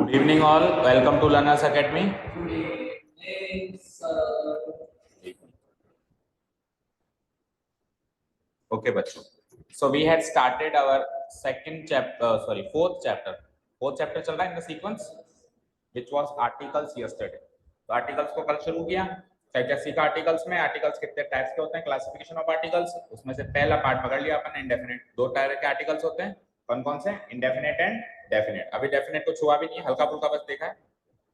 Good evening all. Welcome to Learners Academy. Okay, बच्चों. So we had started our fourth chapter. Fourth chapter चल रहा है in the sequence, which was articles yesterday. तो articles को कल शुरू किया. क्या क्या सीखा articles में? Articles कितने टाइप्स के होते हैं? Classification of articles. उसमें से पहला पार्ट पकड़ लिया अपन, indefinite. दो टाइप के articles होते हैं. कौन कौन से? Indefinite and definite. अभी definite को छुआ भी नहीं, हल्का फुल्का बस देखा है.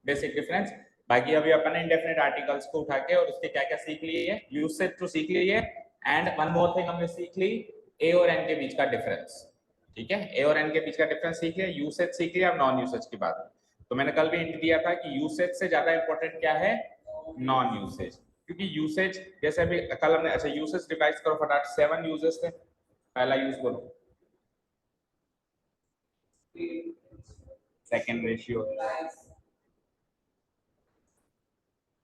Basic difference. बाकी अभी अपन ने इंडेफिनिट आर्टिकल्स को उठा के और उसके क्या क्या सीख लिए, यूसेज तो सीख लिए, एंड वन मोर थिंग हमने सीख ली, ए और एन के बीच का डिफरेंस. ठीक है, ए और एन के बीच का डिफरेंस सीख लिया, यूसेज सीख लिया. अब नॉन यूसेज की बात. तो मैंने कल भी हिंट दिया था कि यूसेज से ज्यादा इंपॉर्टेंट क्या है? Non usage. क्योंकि यूसेज जैसे अभी कल हमने, अच्छा यूसेज रिवाइज करो फटाफट. 7 यूजेस थे. पहला यूज बोलो. Second ratio.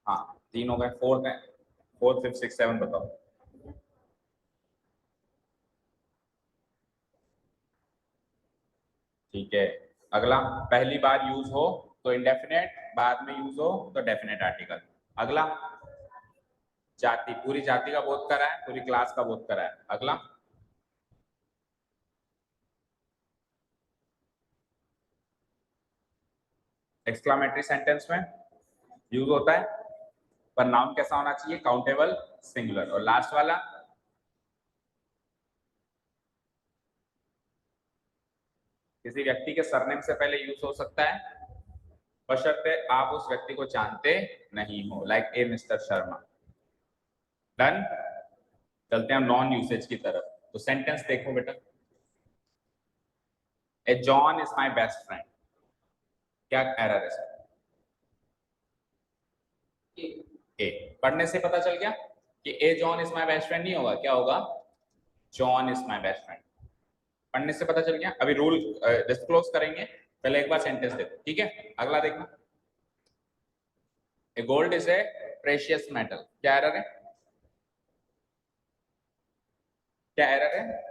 हाँ, 3 हो गए. फोर्थ है, 4th 5th 6th 7 बताओ. ठीक है. अगला, पहली बार यूज हो तो इंडेफिनेट, बाद में यूज हो तो डेफिनेट आर्टिकल. अगला, जाति, पूरी जाति का बोध करा है, पूरी क्लास का बोध करा है. अगला, एक्सक्लामेटरी सेंटेंस में यूज होता है, पर नाउन कैसा होना चाहिए? Countable singular. और लास्ट वाला, किसी व्यक्ति के सरनेम से पहले यूज हो सकता है बशर्ते आप उस व्यक्ति को जानते नहीं हो. Like a mister Sharma. Done. चलते हैं हम नॉन यूसेज की तरफ. तो सेंटेंस देखो बेटा. A John is my best friend. क्या एरर है सर? ए. पढ़ने से पता चल गया कि A John is my best friend नहीं होगा. क्या होगा? John is my best friend. पढ़ने से पता चल गया. अभी रूल डिस्क्लोज करेंगे, पहले एक बार सेंटेंस देखो. ठीक है, अगला देखना. A gold is a precious metal. क्या एरर है? क्या एरर है?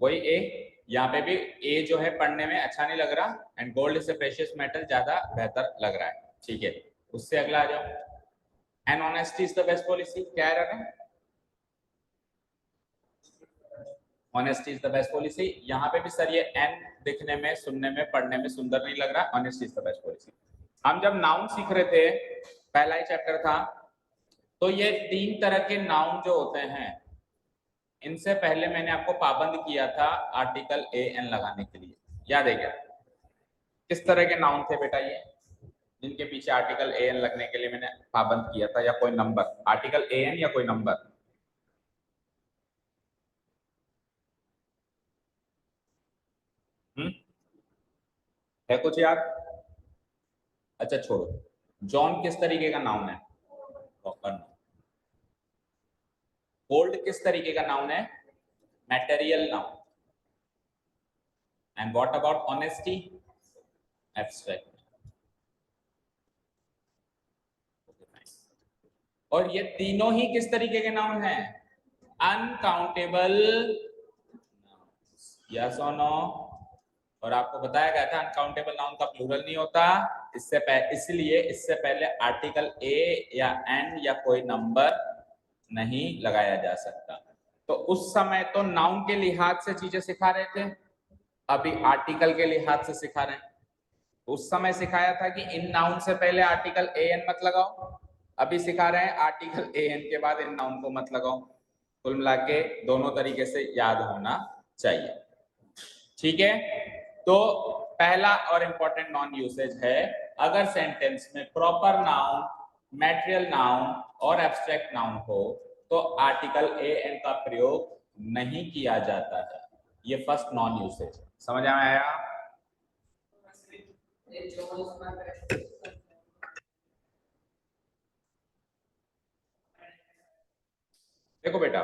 वही ए. यहाँ पे भी ए जो है पढ़ने में अच्छा नहीं लग रहा, and gold is a precious metal ज्यादा बेहतर लग रहा है. ठीक है, उससे अगला आ जाओ. And honesty is the best policy. क्या एरर है? Honesty is the best policy. यहाँ पे भी सर ये एन दिखने में, सुनने में, पढ़ने में सुंदर नहीं लग रहा. Honesty is the best policy. हम जब नाउन सीख रहे थे, पहला ही चैप्टर था, तो ये 3 तरह के नाउन जो होते हैं, इनसे पहले मैंने आपको पाबंद किया था आर्टिकल ए एन लगाने के लिए. याद है क्या? किस तरह के नाउन थे बेटा ये, जिनके पीछे आर्टिकल ए एन लगने के लिए मैंने पाबंद किया था? या कोई नंबर, आर्टिकल ए एन या कोई नंबर? है कुछ याद? अच्छा छोड़ो. जॉन किस तरीके का नाउन है? Proper noun. गोल्ड किस तरीके का नाउन है? Material noun. And what about honesty? Abstract. और ये तीनों ही किस तरीके के नाउन हैं? अनकाउंटेबल. यस और नो? और आपको बताया गया था अनकाउंटेबल नाउन का प्लूरल नहीं होता. इसलिए इससे पहले आर्टिकल ए या एन या कोई नंबर नहीं लगाया जा सकता. तो उस समय तो नाउन के लिहाज से चीजें सिखा रहे थे, अभी आर्टिकल के लिहाज से सिखा रहे हैं. उस समय सिखाया था कि इन नाउन से पहले आर्टिकल ए एन मत लगाओ, अभी सिखा रहे हैं आर्टिकल ए एन के बाद इन नाउन को मत लगाओ. कुल मिला के दोनों तरीके से याद होना चाहिए. ठीक है, तो पहला और इंपॉर्टेंट नॉन यूसेज है, अगर सेंटेंस में प्रॉपर नाउन, मैटेरियल नाउन और एब्स्ट्रैक्ट नाउन हो तो आर्टिकल ए एन का प्रयोग नहीं किया जाता है. ये फर्स्ट नॉन यूसेज. समझ में आया? देखो बेटा,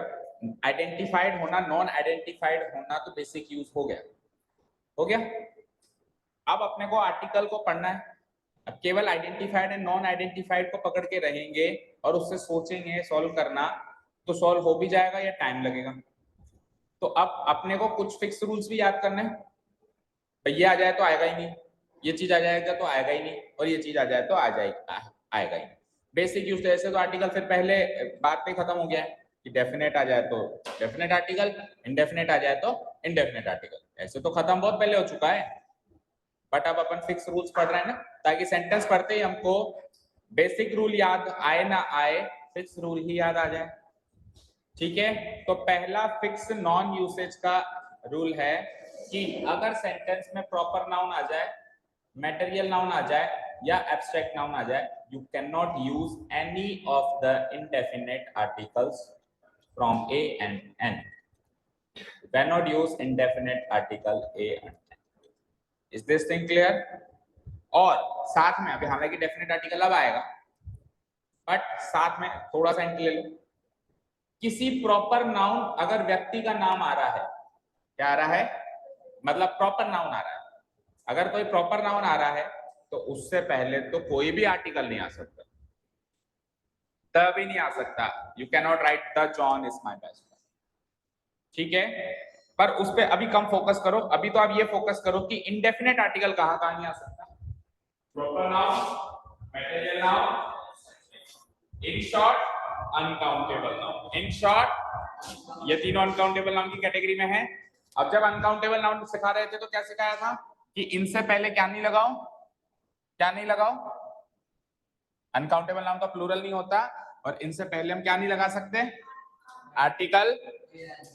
आइडेंटिफाइड होना, नॉन आइडेंटिफाइड होना तो बेसिक यूज हो गया. हो गया. अब अपने को आर्टिकल को पढ़ना है. अब केवल आइडेंटिफाइड एंड नॉन आइडेंटिफाइड को पकड़ के रहेंगे और उससे सोचेंगे सॉल्व करना, तो सॉल्व हो भी जाएगा या टाइम लगेगा. तो अब अपने को कुछ फिक्स रूल्स भी याद करने हैं. ये आ जाए तो आएगा ही नहीं, ये चीज आ जाएगा तो आएगा ही नहीं, और ये चीज आ जाए तो आएगा ही नहीं। बेसिक यूज ऐसे तो आर्टिकल फिर पहले बात पे खत्म हो गया है कि डेफिनेट आ जाए तो डेफिनेट आर्टिकल, इंडेफिनेट आ जाए तो इंडेफिनेट आर्टिकल, ऐसे तो खत्म बहुत पहले हो चुका है। बट अब अपन फिक्स रूल्स पढ़ रहे हैं ना, ताकि सेंटेंस पढ़ते ही हमको बेसिक रूल याद आए ना आए, फिक्स रूल ही याद आ जाए। ठीक है, तो पहला फिक्स नॉन यूसेज का रूल है कि अगर सेंटेंस में प्रॉपर नाउन आ जाए, मटेरियल नाउन आ जाए या एब्स्ट्रैक्ट नाउन आ जाए, you can not use any of the indefinite articles from A and an. You cannot use indefinite article a and n. Is this thing clear? और साथ में अभी हालांकि डेफिनेट आर्टिकल अब आएगा, बट साथ में थोड़ा सा हिंट ले लो, किसी प्रॉपर नाउन अगर व्यक्ति का नाम आ रहा है, क्या आ रहा है, मतलब प्रॉपर नाउन आ रहा है, अगर कोई प्रॉपर नाउन आ रहा है तो उससे पहले तो कोई भी आर्टिकल नहीं आ सकता, तभी नहीं आ सकता। You can not right the John is my best. ठीक है, पर उस पर अभी कम फोकस करो, अभी तो आप ये फोकस करो कि इंडेफिनेट आर्टिकल कहां कहां नहीं आ सकता। Proper noun, material noun, in short uncountable noun. In short ये तीनों अनकाउंटेबल नाउन की कैटेगरी में है। अब जब अनकाउंटेबल नाउन सिखा रहे थे तो क्या सिखाया था कि इनसे पहले क्या नहीं लगाओ, क्या नहीं लगाओ, अनकाउंटेबल नाउन का प्लूरल नहीं होता, और इनसे पहले हम क्या नहीं लगा सकते, आर्टिकल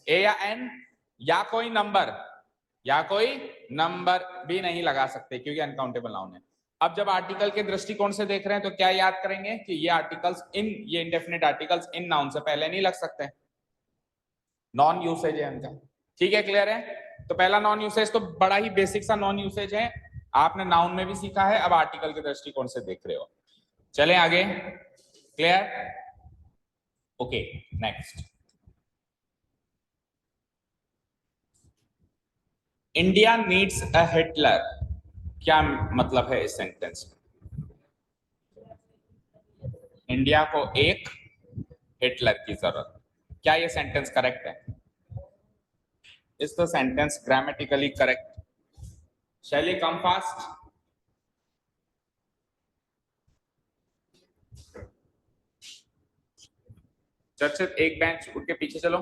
ए या एन या कोई नंबर, या कोई नंबर भी नहीं लगा सकते क्योंकि अनकाउंटेबल नाउन है। अब जब आर्टिकल के दृष्टिकोण से देख रहे हैं तो क्या याद करेंगे कि ये आर्टिकल्स इन, ये इंडेफिनिट आर्टिकल्स इन नाउन से पहले नहीं लग सकते, नॉन यूसेज है इनका। ठीक है, क्लियर है? तो पहला नॉन यूसेज तो बड़ा ही बेसिक सा नॉन यूसेज है, आपने नाउन में भी सीखा है, अब आर्टिकल के दृष्टिकोण से देख रहे हो। चलें आगे, clear? Okay, next. India needs अ हिटलर, क्या मतलब है इस सेंटेंस में? इंडिया को एक हिटलर की जरूरत, क्या ये सेंटेंस करेक्ट है? Is the sentence grammatically correct? शैली कम फास्ट। चर्चित एक बेंच उठ के पीछे चलो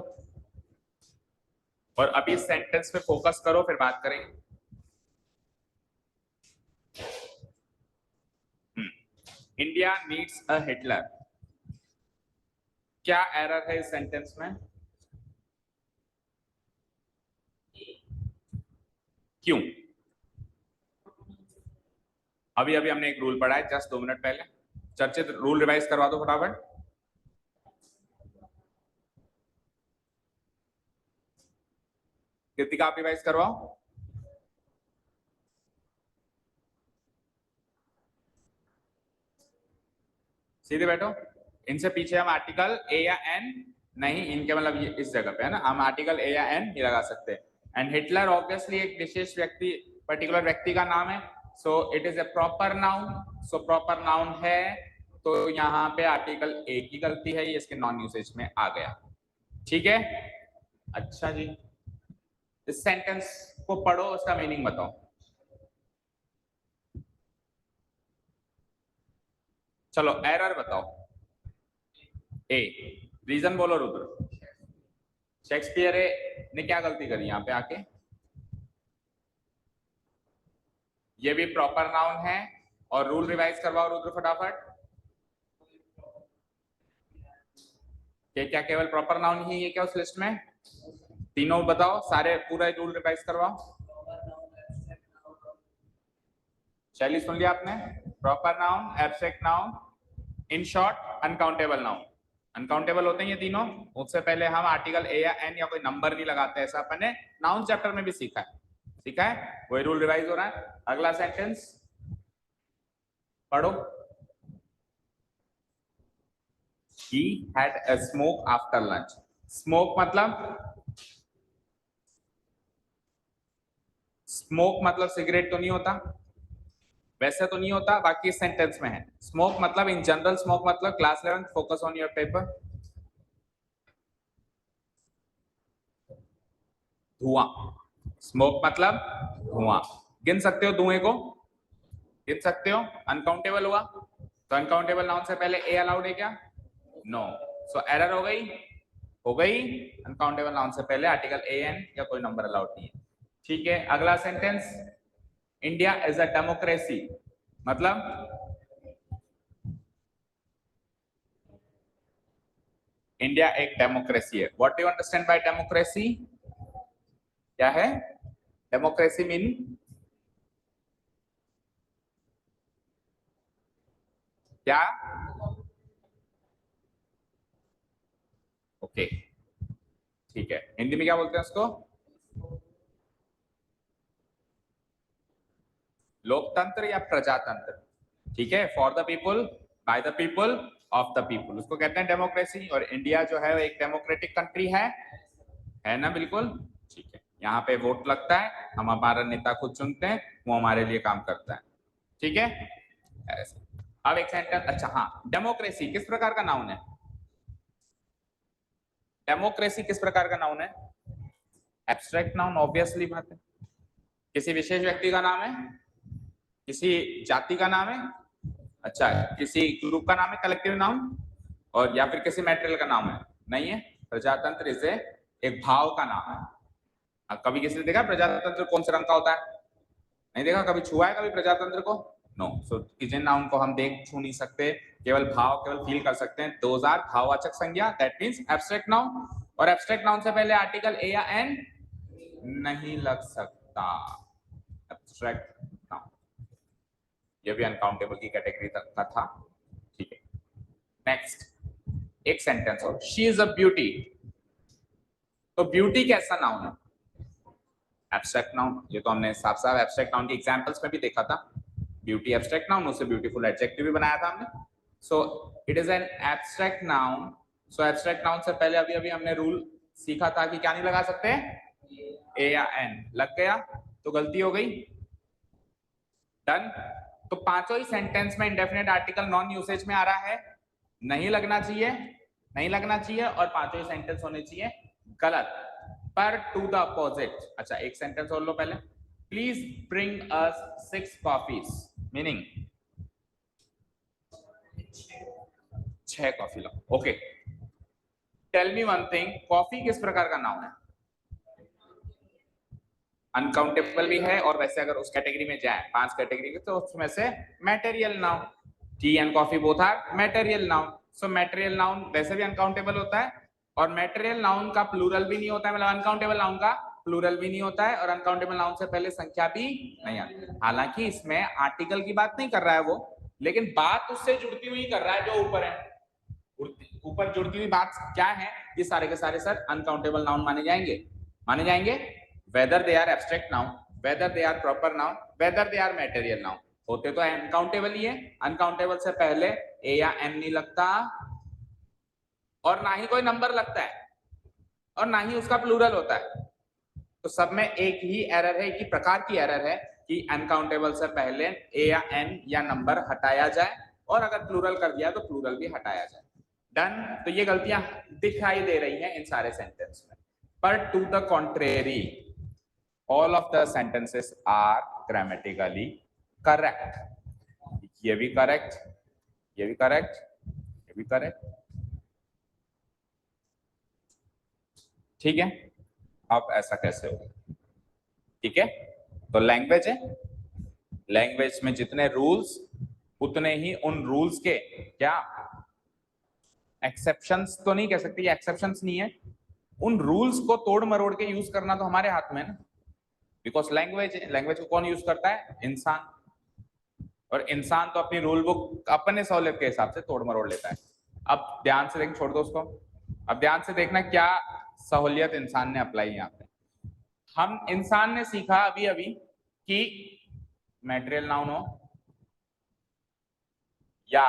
और अभी इस सेंटेंस पे फोकस करो, फिर बात करेंगे। इंडिया नीड्स अ हिटलर, क्या एरर है इस सेंटेंस में? क्यों? अभी अभी हमने एक रूल पढ़ा है जस्ट 2 मिनट पहले, चर्चित रूल रिवाइज करवा दो फटाफट। कृतिका आप रिवाइज करवाओ। सीधे बैठो, इनसे पीछे हम आर्टिकल ए या एन नहीं, इनके मतलब ये इस जगह पे है ना, हम आर्टिकल ए या एन ही लगा सकते हैं। एंड हिटलर ऑब्वियसली एक विशेष व्यक्ति, पर्टिकुलर व्यक्ति का नाम है, so it is a proper noun. So proper noun है तो यहाँ पे आर्टिकल ए की गलती है, ये इसके नॉन यूसेज में आ गया। ठीक है, अच्छा जी, इस सेंटेंस को पढ़ो, उसका मीनिंग बताओ। चलो एरर बताओ। ए, रीजन बोलो रुद्र। शेक्सपियर ने क्या गलती करी यहाँ पे आके? ये भी प्रॉपर नाउन है, और रूल रिवाइज करवाओ रुद्र फटाफट। क्या केवल प्रॉपर नाउन ही है क्या उस लिस्ट में? तीनों बताओ, सारे पूरा रूल रिवाइज करवाओ। शैली सुन लिया आपने? Proper noun, abstract noun, in short uncountable noun. Uncountable होते हैं ये तीनों, उससे पहले हम आर्टिकल ए या एन या कोई नंबर नहीं लगाते, ऐसा अपन ने नाउन चैप्टर में भी सीखा है, ठीक है? वही रूल रिवाइज हो रहा है। अगला सेंटेंस पढ़ो। He had a smoke after lunch. Smoke मतलब सिगरेट तो नहीं होता, वैसे तो नहीं होता, बाकी इस सेंटेंस में है। स्मोक मतलब इन जनरल, स्मोक मतलब class 11, focus on your paper. धुआं, स्मोक मतलब धुआं, गिन सकते हो धुएं को? गिन सकते हो, अनकाउंटेबल हुआ तो अनकाउंटेबल नाउन से पहले ए अलाउड है क्या? नो, सो एरर हो गई, अनकाउंटेबल नाउन से पहले आर्टिकल ए एन या कोई नंबर अलाउड नहीं है। ठीक है, अगला sentence, India is a democracy, मतलब इंडिया एक डेमोक्रेसी है। What do you understand by democracy? क्या है डेमोक्रेसी? मीन क्या? ओके, ठीक है, हिंदी में क्या बोलते हैं उसको? लोकतंत्र या प्रजातंत्र, ठीक है, for the people, by the people, of the people, उसको कहते हैं डेमोक्रेसी। और इंडिया जो है एक डेमोक्रेटिक कंट्री है ना? बिल्कुल ठीक है, यहाँ पे वोट लगता है, हम हमारा नेता खुद चुनते हैं, वो हमारे लिए काम करता है, ठीक है ऐसे। अब एक सेंटेंस, अच्छा हाँ, डेमोक्रेसी किस प्रकार का नाउन है? डेमोक्रेसी किस प्रकार का नाउन है? एब्स्ट्रैक्ट नाउन, ऑब्वियसली बात है। किसी विशेष व्यक्ति का नाम है, किसी जाति का नाम है, अच्छा किसी ग्रुप का नाम है, कलेक्टिव नाउन, और या फिर किसी मैटेरियल का नाम है? नहीं है। प्रजातंत्र इसे एक भाव का नाम है। कभी किसी ने देखा प्रजातंत्र कौन से रंग का होता है? नहीं देखा, कभी छुआ है कभी प्रजातंत्र को? नो। सो किसी नाउन को हम देख छू नहीं सकते, केवल भाव, केवल फील कर सकते हैं। दोज आर भाववाचक संज्ञा, दैट मींस एब्स्ट्रैक्ट नाउन। और एब्स्ट्रैक्ट नाउन से पहले आर्टिकल ए या एन नहीं लग सकता। एब्स्ट्रैक्ट नाउन, ये भी अनकाउंटेबल की कैटेगरी तक का था, ठीक है। नेक्स्ट एक सेंटेंस और, शी इज अ ब्यूटी, तो ब्यूटी कैसा नाउन है? Abstract noun. ये तो हमने साफ साफ एब्स्ट्रैक्ट नाउन के एग्जांपल्स में भी देखा था। ब्यूटी एब्स्ट्रैक्ट नाउन, उससे ब्यूटीफुल एडजेक्टिव भी बनाया था हमने। So it is an abstract noun. So abstract noun से पहले अभी अभी हमने रूल सीखा था कि क्या नहीं लगा सकते, ए या एन। लग गया तो गलती हो गई, डन। तो पांचों ही सेंटेंस में इंडेफिनेट आर्टिकल नॉन यूसेज में आ रहा है, नहीं लगना चाहिए, नहीं लगना चाहिए, और पांचों ही सेंटेंस होने चाहिए गलत, पर टू द अपोजिट। अच्छा एक सेंटेंस और लो पहले, please bring us 6 coffees, meaning 6 coffee लो। Okay, tell me one thing, coffee किस प्रकार का नाउन है? अनकाउंटेबल भी है, और वैसे अगर उस कैटेगरी में जाए 5 कैटेगरी के, तो उसमें से material noun, tea and coffee both are material noun. So material noun वैसे भी अनकाउंटेबल होता है, और मटेरियल नाउन का प्लूरल भी नहीं होता है, मतलब अनकाउंटेबल नाउन का प्लूरल भी नहीं होता है, और अनकाउंटेबल नाउन से पहले संख्या भी नहीं आती। हालांकि इसमें आर्टिकल की बात नहीं कर रहा है वो, लेकिन बात उससे जुड़ती हुई कर रहा है जो ऊपर है। ऊपर जुड़ती हुई बात क्या है? ये सारे के सारे सर अनकाउंटेबल नाउन माने जाएंगे, माने जाएंगे, whether they are abstract noun, whether they are proper noun, whether they are material noun. होते तो अनकाउंटेबल ही है, अनकाउंटेबल से पहले ए या एन नहीं लगता, और ना ही कोई नंबर लगता है, और ना ही उसका प्लूरल होता है। तो सब में एक ही एरर है, एक ही प्रकार की एरर है कि अनकाउंटेबल से पहले ए या एन या नंबर हटाया जाए, और अगर प्लूरल कर दिया तो प्लूरल भी हटाया जाए। डन। तो ये गलतियां दिखाई दे रही हैं इन सारे सेंटेंस में, पर to the contrary all of the sentences are grammatically correct। ये भी करेक्ट, ये भी करेक्ट, ये भी करेक्ट, ठीक है। अब ऐसा कैसे होगा? ठीक है, तो लैंग्वेज है, लैंग्वेज में जितने रूल्स उतने ही उन रूल्स के क्या एक्सेप्शंस, तो नहीं कह सकते, ये एक्सेप्शंस नहीं है, उन रूल्स को तोड़ मरोड़ के यूज करना तो हमारे हाथ में है ना, बिकॉज लैंग्वेज, लैंग्वेज को कौन यूज करता है? इंसान। और इंसान तो अपनी रूल बुक अपने सहूलियत के हिसाब से तोड़ मरोड़ लेता है। अब ध्यान से देख, छोड़ दो उसको, अब ध्यान से देखना क्या सहूलियत इंसान ने अप्लाई यहाँ पे। हम इंसान ने सीखा अभी अभी कि मटेरियल नाउन हो, या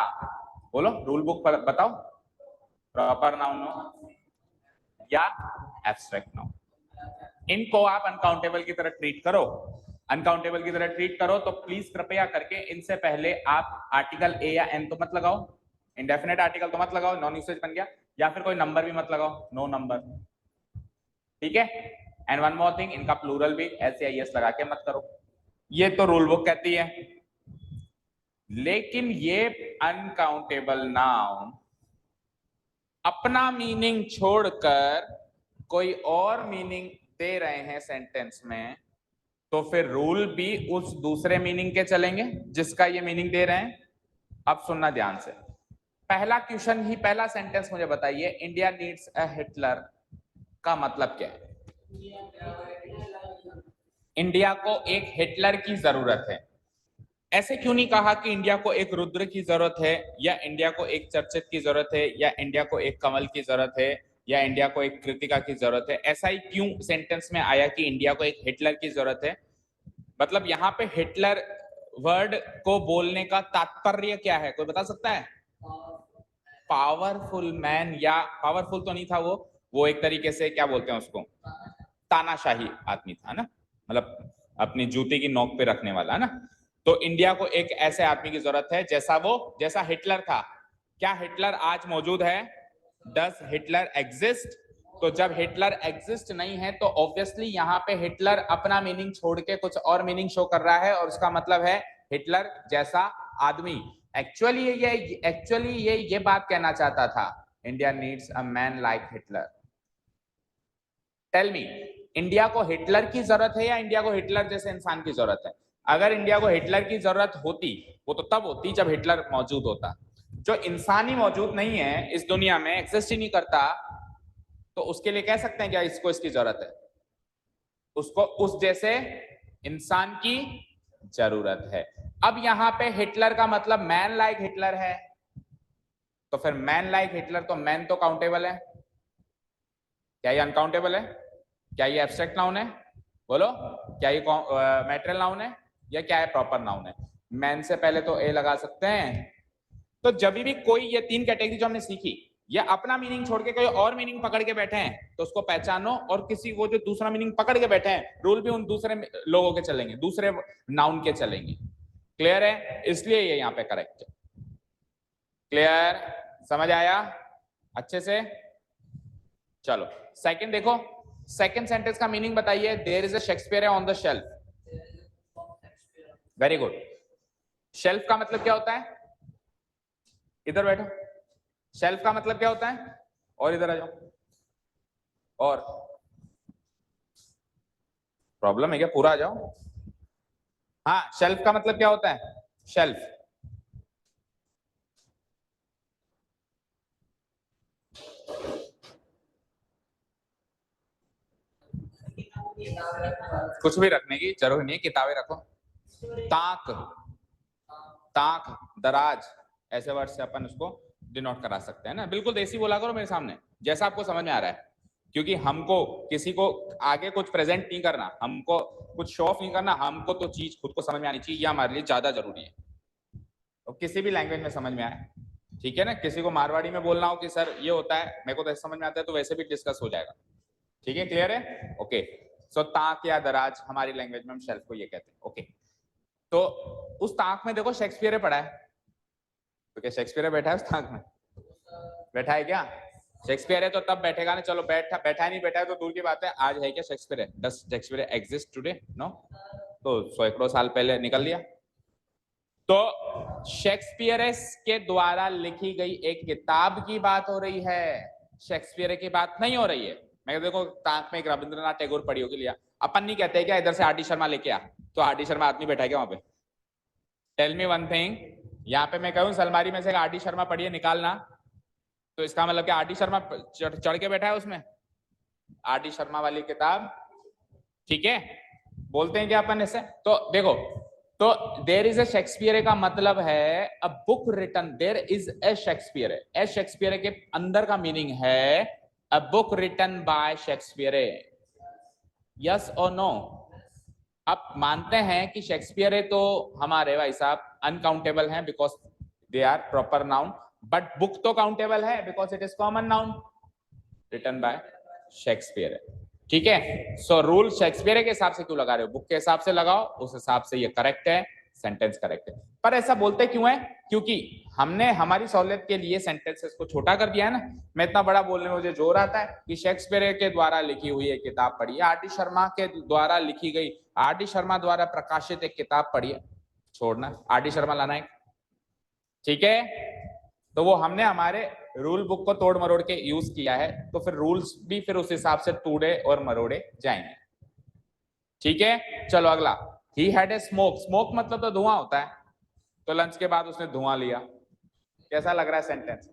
बोलो रूल बुक पर बताओ, प्रॉपर नाउन हो या एब्स्ट्रैक्ट नाउन। इनको आप अनकाउंटेबल की तरह ट्रीट करो, अनकाउंटेबल की तरह ट्रीट करो, तो प्लीज कृपया करके इनसे पहले आप आर्टिकल ए या एन तो मत लगाओ, इंडेफिनेट आर्टिकल तो मत लगाओ, नॉन यूसेज बन गया, या फिर कोई नंबर भी मत लगाओ, नो नंबर, ठीक है। एंड वन मोर थिंग, इनका प्लूरल भी एस या एस लगा के मत करो, ये तो रूल बुक कहती है, लेकिन ये अनकाउंटेबल नाउन अपना मीनिंग छोड़कर कोई और मीनिंग दे रहे हैं सेंटेंस में, तो फिर रूल भी उस दूसरे मीनिंग के चलेंगे जिसका ये मीनिंग दे रहे हैं। अब सुनना ध्यान से, पहला क्वेश्चन ही, पहला सेंटेंस मुझे बताइए, इंडिया नीड्स अ हिटलर का मतलब क्या है? इंडिया को एक हिटलर की जरूरत है। ऐसे क्यों नहीं कहा कि इंडिया को एक रुद्र की जरूरत है, या इंडिया को एक चर्चित की जरूरत है, या इंडिया को एक कमल की जरूरत है, या इंडिया को एक कृतिका की जरूरत है? ऐसा ही क्यों सेंटेंस में आया कि इंडिया को एक हिटलर की जरूरत है? मतलब यहाँ पे हिटलर वर्ड को बोलने का तात्पर्य क्या है, कोई बता सकता है? पावरफुल मैन, या पावरफुल तो नहीं था वो एक तरीके से क्या बोलते हैं उसको, तानाशाही आदमी था ना, मतलब अपनी जूते की नोक पे रखने वाला ना। तो इंडिया को एक ऐसे आदमी की जरूरत है जैसा हिटलर था। क्या हिटलर आज मौजूद है? Does Hitler exist? तो जब हिटलर एग्जिस्ट नहीं है तो ऑब्वियसली यहाँ पे हिटलर अपना मीनिंग छोड़ के कुछ और मीनिंग शो कर रहा है, और उसका मतलब है हिटलर जैसा आदमी। एक्चुअली ये बात कहना चाहता था, India needs a man like Hitler. Tell me, India को हिटलर की जरूरत है या इंडिया को हिटलर जैसे इंसान की जरूरत है? अगर इंडिया को हिटलर की जरूरत होती, वो तो तब होती जब हिटलर मौजूद होता। जो इंसान ही मौजूद नहीं है इस दुनिया में, एग्जिस्ट ही नहीं करता, तो उसके लिए कह सकते हैं क्या इसको इसकी जरूरत है? उसको उस जैसे इंसान की जरूरत है। अब यहाँ पे हिटलर का मतलब मैन लाइक हिटलर है, तो फिर मैन लाइक हिटलर, तो मैन तो काउंटेबल है, क्या ये अनकाउंटेबल है? क्या ये एब्स्ट्रैक्ट नाउन है? बोलो, क्या ये मैटेरियल नाउन है या क्या है प्रॉपर नाउन है? मैन से पहले तो ए लगा सकते हैं। तो जब भी कोई ये तीन कैटेगरी जो हमने सीखी, या अपना मीनिंग छोड़ के कोई और मीनिंग पकड़ के बैठे हैं तो उसको पहचानो, और किसी वो जो दूसरा मीनिंग पकड़ के बैठे हैं, रूल भी उन दूसरे लोगों के चलेंगे, दूसरे नाउन के चलेंगे। क्लियर है? इसलिए ये यहाँ पे करेक्ट है। क्लियर? समझ आया अच्छे से? चलो सेकंड देखो, सेकंड सेंटेंस का मीनिंग बताइए। There is a Shakespeare on the shelf. Very good. Shelf का मतलब क्या होता है? इधर बैठो। शेल्फ का मतलब क्या होता है? और इधर आ जाओ। और प्रॉब्लम है क्या? पूरा आ जाओ। हाँ, शेल्फ का मतलब क्या होता है? शेल्फ कुछ भी रखने की जरूरत नहीं है, किताबें रखो। ताक, ताक, दराज, ऐसे वर्ड से अपन उसको डिनोट करा सकते हैं ना। बिल्कुल देसी बोला करो मेरे सामने, जैसा आपको समझ में आ रहा है, क्योंकि हमको किसी को आगे कुछ प्रेजेंट नहीं करना, हमको कुछ शो ऑफ नहीं करना, हमको तो चीज खुद को समझ में आनी चाहिए, ये हमारे लिए ज्यादा जरूरी है। तो किसी भी लैंग्वेज में समझ में आए, ठीक है ना। किसी को मारवाड़ी में बोलना हो कि सर ये होता है, मेरे को तो समझ में आता है, तो वैसे भी डिस्कस हो जाएगा। ठीक है, क्लियर है? ओके। सो ताक या दराज हमारी लैंग्वेज में हम शेल्फ को ये कहते हैं। ओके, तो उस ताक में देखो शेक्सपियर पड़ा है, तो क्या शेक्सपियर बैठा है उस ताक में? बैठा है क्या? शेक्सपियर है तो तब बैठेगा ना। चलो बैठा नहीं बैठा है तो दूर की बात है, आज है क्या Shakespeare? Does Shakespeare exist today? No. तो सैकड़ों साल पहले निकल लिया। तो शेक्सपियर के द्वारा लिखी गई एक किताब की बात हो रही है, शेक्सपियर की बात नहीं हो रही है। मैं देखो ताक में एक रविंद्रनाथ टैगोर पढ़ी होगी लिया, अपन नहीं कहते क्या इधर से आर डी शर्मा लेके आ, तो आर डी शर्मा आदमी बैठा है क्या वहां पे? टेल मी वन थिंग, यहाँ पे मैं कहूँ अलमारी में से आर डी शर्मा पढ़िए निकालना, तो इसका मतलब क्या आर डी शर्मा चढ़ के बैठा है उसमें? आर डी शर्मा वाली किताब, ठीक है, बोलते हैं क्या अपन ऐसे? तो देखो, तो देर इज ए शेक्सपियर का मतलब है a book written, there is a Shakespeare, a Shakespeare के अंदर का मीनिंग है a book written by Shakespeare. Yes और नो? आप मानते हैं कि शेक्सपियर तो हमारे भाई साहब अनकाउंटेबल हैं because they are proper noun, but book तो काउंटेबल है because it is common noun written by Shakespeare. ठीक है, सो रूल शेक्सपियर के हिसाब से क्यों लगा रहे हो? बुक के हिसाब से लगाओ, उस हिसाब से ये करेक्ट है, सेंटेंस करेक्ट है। पर ऐसा बोलते क्यों है? क्योंकि हमने हमारी सहूलियत के लिए सेंटेंसेस को छोटा कर दिया है ना। मैं इतना बड़ा बोलने में मुझे जोर आता है कि शेक्सपियर के द्वारा लिखी हुई एक किताब पढ़िए, आर डी शर्मा के द्वारा लिखी गई, आर डी शर्मा द्वारा प्रकाशित एक किताब पढ़िए, छोड़ना आर डी शर्मा लाना है, ठीक है, तो वो हमने हमारे रूल बुक को तोड़ मरोड़ के यूज किया है, तो फिर रूल्स भी फिर उस हिसाब से तोड़े और मरोड़े जाएंगे। ठीक है, चलो अगला। He had a smoke, smoke मतलब तो धुआं होता है, तो लंच के बाद उसने धुआं लिया। कैसा लग रहा है सेंटेंस?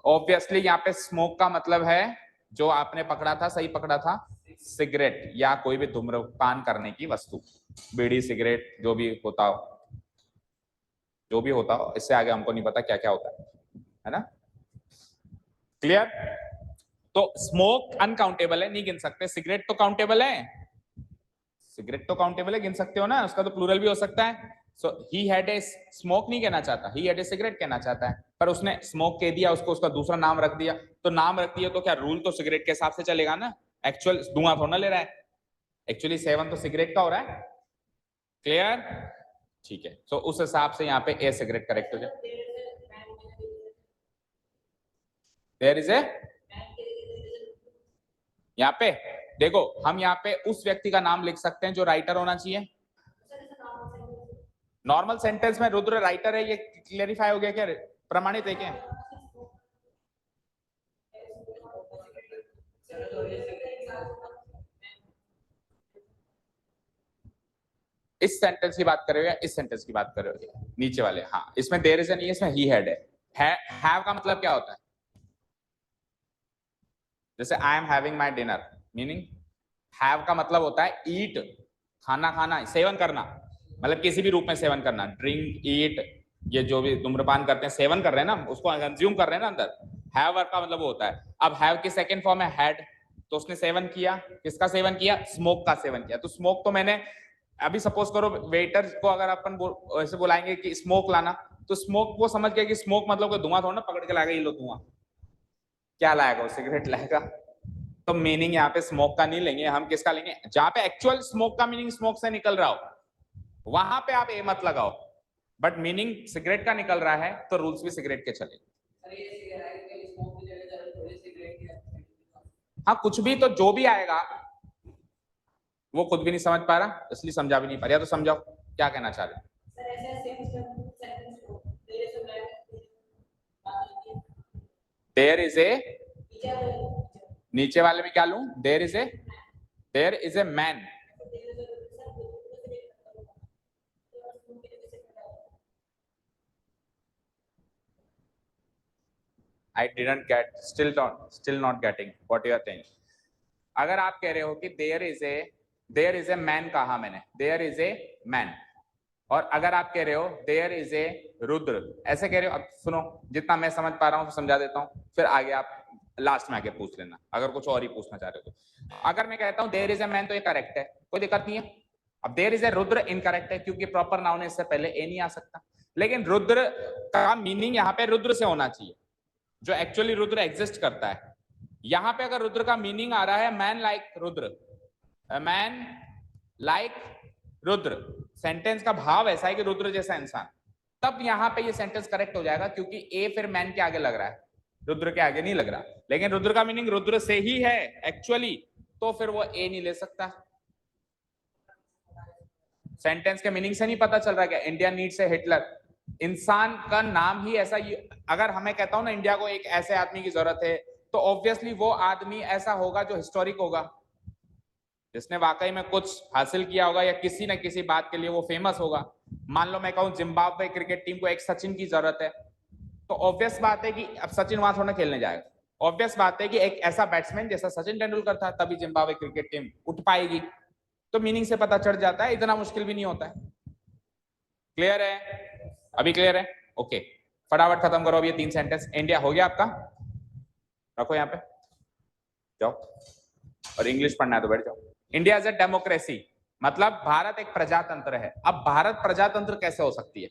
ऑब्वियसली यहाँ पे स्मोक का मतलब है, जो आपने पकड़ा था, सही पकड़ा था, सिगरेट या कोई भी धूम्रपान करने की वस्तु, बीड़ी सिगरेट जो भी होता हो, जो भी होता हो, इससे आगे हमको नहीं पता क्या क्या होता है ना? क्लियर? तो स्मोक अनकाउंटेबल है, नहीं गिन सकते। सिगरेट तो काउंटेबल है, सिगरेट तो काउंटेबल है, गिन सकते हो ना, उसका तो प्लूरल भी हो सकता है। सो ही हैड ए स्मोक नहीं कहना चाहता, ही हैड ए सिगरेट कहना चाहता है, पर उसने स्मोक कह दिया, उसको उसका दूसरा नाम रख दिया। तो नाम रख दिया तो क्या रूल तो सिगरेट के हिसाब से चलेगा ना, एक्चुअल धुआं थोड़ा ले रहा है, एक्चुअली सेवन तो सिगरेट का हो रहा है। क्लियर? ठीक है, तो उस हिसाब से यहाँ पे ए सिगरेट करेक्ट हो जाए। देयर इज ए, यहाँ पे देखो, हम यहाँ पे उस व्यक्ति का नाम लिख सकते हैं जो राइटर होना चाहिए। नॉर्मल सेंटेंस में रुद्र राइटर है, ये क्लेरिफाई हो गया क्या? प्रमाणित है क्या? इस सेंटेंस की बात कर रहे हो या इस सेंटेंस की बात कर रहे हो? नीचे वाले, हाँ, इसमें देयर इज नहीं है, इसमें ही हैड है। हैव का मतलब क्या होता है? जैसे I am having my dinner, meaning have का मतलब होता है ईट, खाना खाना, सेवन करना, मतलब किसी भी रूप में सेवन करना, ड्रिंक, ईट, ये जो भी धूम्रपान करते हैं, सेवन कर रहे हैं ना, उसको कंज्यूम कर रहे हैं ना अंदर। हैव का मतलब वो होता है। अब हैव की सेकंड फॉर्म है हैड, तो उसने सेवन किया, किसका सेवन किया? स्मोक का सेवन किया। तो स्मोक तो मैंने अभी सपोज करो वेटर को अगर अपन ऐसे बुलाएंगे कि स्मोक लाना, तो स्मोक वो समझ गया कि स्मोक मतलब कोई धुआं थोड़ा ना पकड़ के लाएगा, ये लो धुआं, क्या लाएगा वो? सिगरेट लाएगा। तो मीनिंग यहाँ पे स्मोक का नहीं लेंगे हम, किसका लेंगे? जहां पे एक्चुअल स्मोक का मीनिंग स्मोक से निकल रहा हो वहां पे आप ए मत लगाओ, बट मीनिंग सिगरेट का निकल रहा है तो रूल्स भी सिगरेट के चले। हाँ, कुछ भी, तो जो भी आएगा वो खुद भी नहीं समझ पा रहा, इसलिए समझा भी नहीं पा रहा, तो समझाओ क्या कहना चाह रहे? देयर इज ए, नीचे वाले में क्या लूं? There is a, there is a man. I didn't get, still not getting what you are saying. अगर आप कह रहे हो कि देयर इज ए मैन, कहा मैंने देयर इज ए मैन, और अगर आप कह रहे हो देयर इज ए रुद्र, ऐसे कह रहे हो, अब सुनो, जितना मैं समझ पा रहा हूँ समझा देता हूँ, फिर आगे आप लास्ट में आके पूछ लेना अगर कुछ और ही पूछना चाह रहे हो तो। अगर मैं कहता हूँ देयर इज ए मैन, तो ये करेक्ट है, कोई दिक्कत नहीं है। अब there is a Rudra incorrect है, क्योंकि प्रॉपर नाउन है, इससे पहले ए नहीं आ सकता। लेकिन रुद्र का मीनिंग यहाँ पे रुद्र से होना चाहिए, जो एक्चुअली रुद्र एग्जिस्ट करता है। यहां पे अगर रुद्र का मीनिंग आ रहा है man like Rudra, man like Rudra, sentence का भाव ऐसा है कि रुद्र जैसा इंसान, तब यहां पे ये सेंटेंस करेक्ट हो जाएगा, क्योंकि ए फिर मैन के आगे लग रहा है, रुद्र के आगे नहीं लग रहा। लेकिन रुद्र का मीनिंग रुद्र से ही है एक्चुअली, तो फिर वो ए नहीं ले सकता। सेंटेंस के मीनिंग से नहीं पता चल रहा है क्या? इंडिया नीड्स ए हिटलर, इंसान का नाम ही ऐसा। अगर हमें कहता हूं ना इंडिया को एक ऐसे आदमी की जरूरत है, तो ऑब्वियसली वो आदमी ऐसा होगा जो हिस्टोरिक होगा, जिसने वाकई में कुछ हासिल किया होगा, या किसी न किसी बात के लिए वो फेमस होगा। मान लो मैं कहूं जिम्बाब्वे क्रिकेट टीम को एक सचिन की जरूरत है, तो ऑब्वियस बात है कि अब सचिन वहां थोड़ा खेलने जाएगा, ऑब्वियस बात है कि एक ऐसा बैट्समैन जैसा सचिन तेंदुलकर था, तभी जिम्बाब्वे क्रिकेट टीम उठ पाएगी। तो मीनिंग से पता चढ़ जाता है, इतना मुश्किल भी नहीं होता है। क्लियर है? अभी क्लियर है? ओके, फटाफट खत्म करो अब ये 3 सेंटेंस। इंडिया हो गया आपका, रखो यहाँ पे, जाओ, और इंग्लिश पढ़ना है तो बैठ जाओ। इंडिया इज ए डेमोक्रेसी, मतलब भारत एक प्रजातंत्र है। अब भारत प्रजातंत्र कैसे हो सकती है?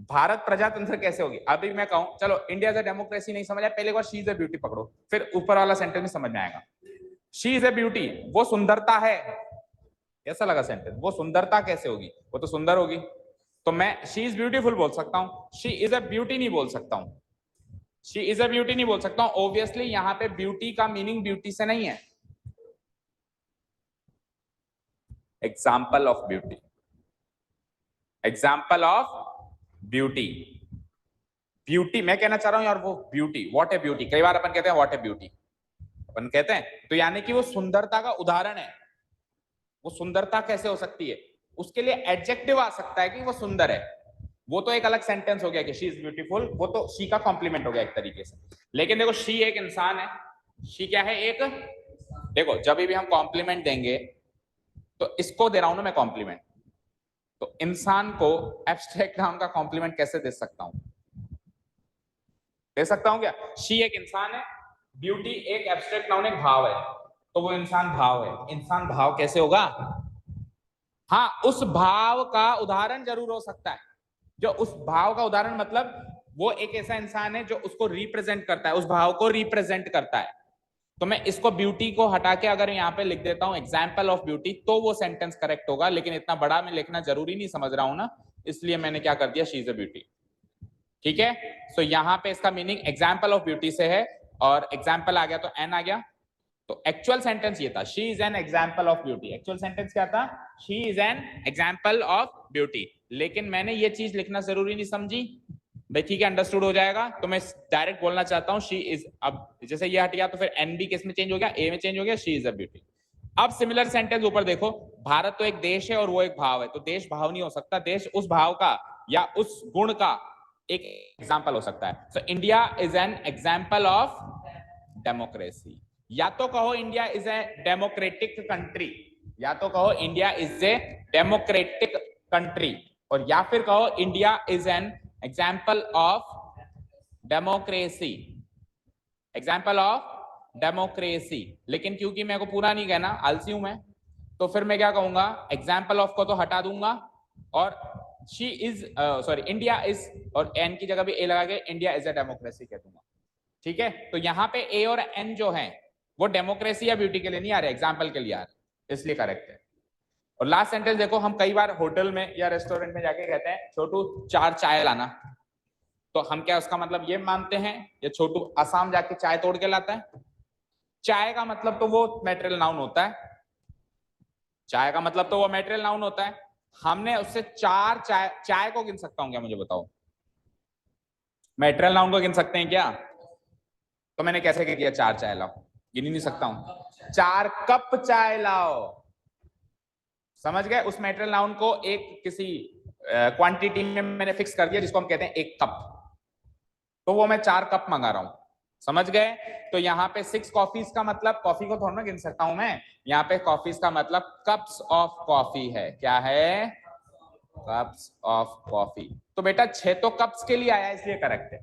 भारत प्रजातंत्र कैसे होगी? अभी मैं कहूं, चलो इंडिया इज ए डेमोक्रेसी नहीं समझ आया, पहले बार शी इज ए ब्यूटी पकड़ो, फिर ऊपर वाला सेंटेंस में समझ में आएगा। शी इज ए ब्यूटी, वो सुंदरता है। कैसा लगा सेंटेंस? वो सुंदरता कैसे होगी? वो तो सुंदर होगी। तो मैं शी इज ब्यूटीफुल बोल सकता हूं, शी इज अ ब्यूटी नहीं बोल सकता हूं, शी इज अ ब्यूटी नहीं बोल सकता हूं। ऑब्वियसली यहां पे ब्यूटी का मीनिंग ब्यूटी से नहीं है। Example of beauty, example of beauty, beauty मैं कहना चाह रहा हूं यार, वो ब्यूटी, व्हाट ए ब्यूटी, कई बार अपन कहते हैं व्हाट ए ब्यूटी, अपन कहते हैं, तो यानी कि वो सुंदरता का उदाहरण है। वो सुंदरता कैसे हो सकती है, उसके लिए एडजेक्टिव आ सकता है कि वो सुंदर है, वो तो एक अलग सेंटेंस हो गया कि शी इज ब्यूटीफुल, वो तो शी का कॉम्प्लीमेंट हो गया एक तरीके से। लेकिन देखो शी एक इंसान है, शी क्या है, एक, देखो जब भी हम कॉम्प्लीमेंट देंगे तो इसको दे रहा हूं ना मैं कॉम्प्लीमेंट, तो इंसान को एब्स्ट्रैक्ट नाउन का कॉम्प्लीमेंट कैसे दे सकता हूं, दे सकता हूं क्या? शी एक इंसान है, ब्यूटी एक एब्स्ट्रैक्ट नाउन, एक भाव है, तो वो इंसान भाव है। इंसान भाव कैसे होगा? हाँ, उस भाव का उदाहरण जरूर हो सकता है, जो उस भाव का उदाहरण मतलब वो एक ऐसा इंसान है जो उसको रिप्रेजेंट करता है, उस भाव को रिप्रेजेंट करता है। तो मैं इसको ब्यूटी को हटा के अगर यहाँ पे लिख देता हूं एग्जाम्पल ऑफ ब्यूटी, तो वो सेंटेंस करेक्ट होगा, लेकिन इतना बड़ा मैं लिखना जरूरी नहीं समझ रहा हूं ना, इसलिए मैंने क्या कर दिया, शी इज अ ब्यूटी। ठीक है, सो यहाँ पे इसका मीनिंग एग्जाम्पल ऑफ ब्यूटी से है, और एग्जाम्पल आ गया तो एन आ गया, तो एक्चुअल सेंटेंस ये था, she is an example of beauty. Actual sentence क्या था? She is an example of beauty. लेकिन मैंने ये चीज लिखना जरूरी नहीं समझी भाई, ठीक है, अंडरस्टूड हो जाएगा, तो मैं डायरेक्ट बोलना चाहता हूं शी इज, अब जैसे ये हट गया तो फिर एन बी किस में चेंज हो गया, ए में चेंज हो गया, शी इज अ ब्यूटी। अब सिमिलर सेंटेंस ऊपर देखो, भारत तो एक देश है और वो एक भाव है, तो देश भाव नहीं हो सकता, देश उस भाव का या उस गुण का एक एग्जाम्पल हो सकता है। So India is an example of democracy, या तो कहो India is a democratic country, या तो कहो India is a democratic country, और या फिर कहो India is an example of democracy, example of democracy. लेकिन क्योंकि मेरे को पूरा नहीं कहना, आलसी हूं मैं, तो फिर मैं क्या कहूंगा, एग्जाम्पल ऑफ को तो हटा दूंगा और she is sorry India is, और एन की जगह भी ए लगा के इंडिया इज अ डेमोक्रेसी कह दूंगा। ठीक है, तो यहाँ पे ए और एन जो है वो डेमोक्रेसी या ब्यूटी के लिए नहीं आ रहे, एग्जाम्पल के लिए आ रहे, इसलिए करेक्ट है। और लास्ट सेंटेंस देखो, हम कई बार होटल में या रेस्टोरेंट में जाके कहते हैं छोटू 4 चाय लाना, तो हम क्या उसका मतलब ये मानते हैं या छोटू असम जाके चाय तोड़ के लाता है? चाय का मतलब तो वो मैटेरियल नाउन होता है, चाय का मतलब तो वो मैटेरियल नाउन होता है, हमने उससे 4 चाय, चाय को गिन सकता हूं क्या, मुझे बताओ, मैटेरियल नाउन को गिन सकते हैं क्या? तो मैंने कैसे कह दिया 4 चाय लाओ, गिन ही नहीं सकता हूं, 4 कप चाय लाओ, समझ गए? उस मैटेरियल नाउन को एक किसी क्वांटिटी में मैंने फिक्स कर दिया जिसको हम कहते हैं 1 कप, तो वो मैं 4 कप मंगा रहा हूं, समझ गए? तो यहाँ पे 6 कॉफीज का मतलब कॉफी को थोड़ा ना गिन सकता हूं मैं, यहाँ पे कॉफीज का मतलब कप्स ऑफ कॉफी है, क्या है? Cups of coffee. तो बेटा 6 तो कप्स के लिए आया इसलिए करेक्ट है,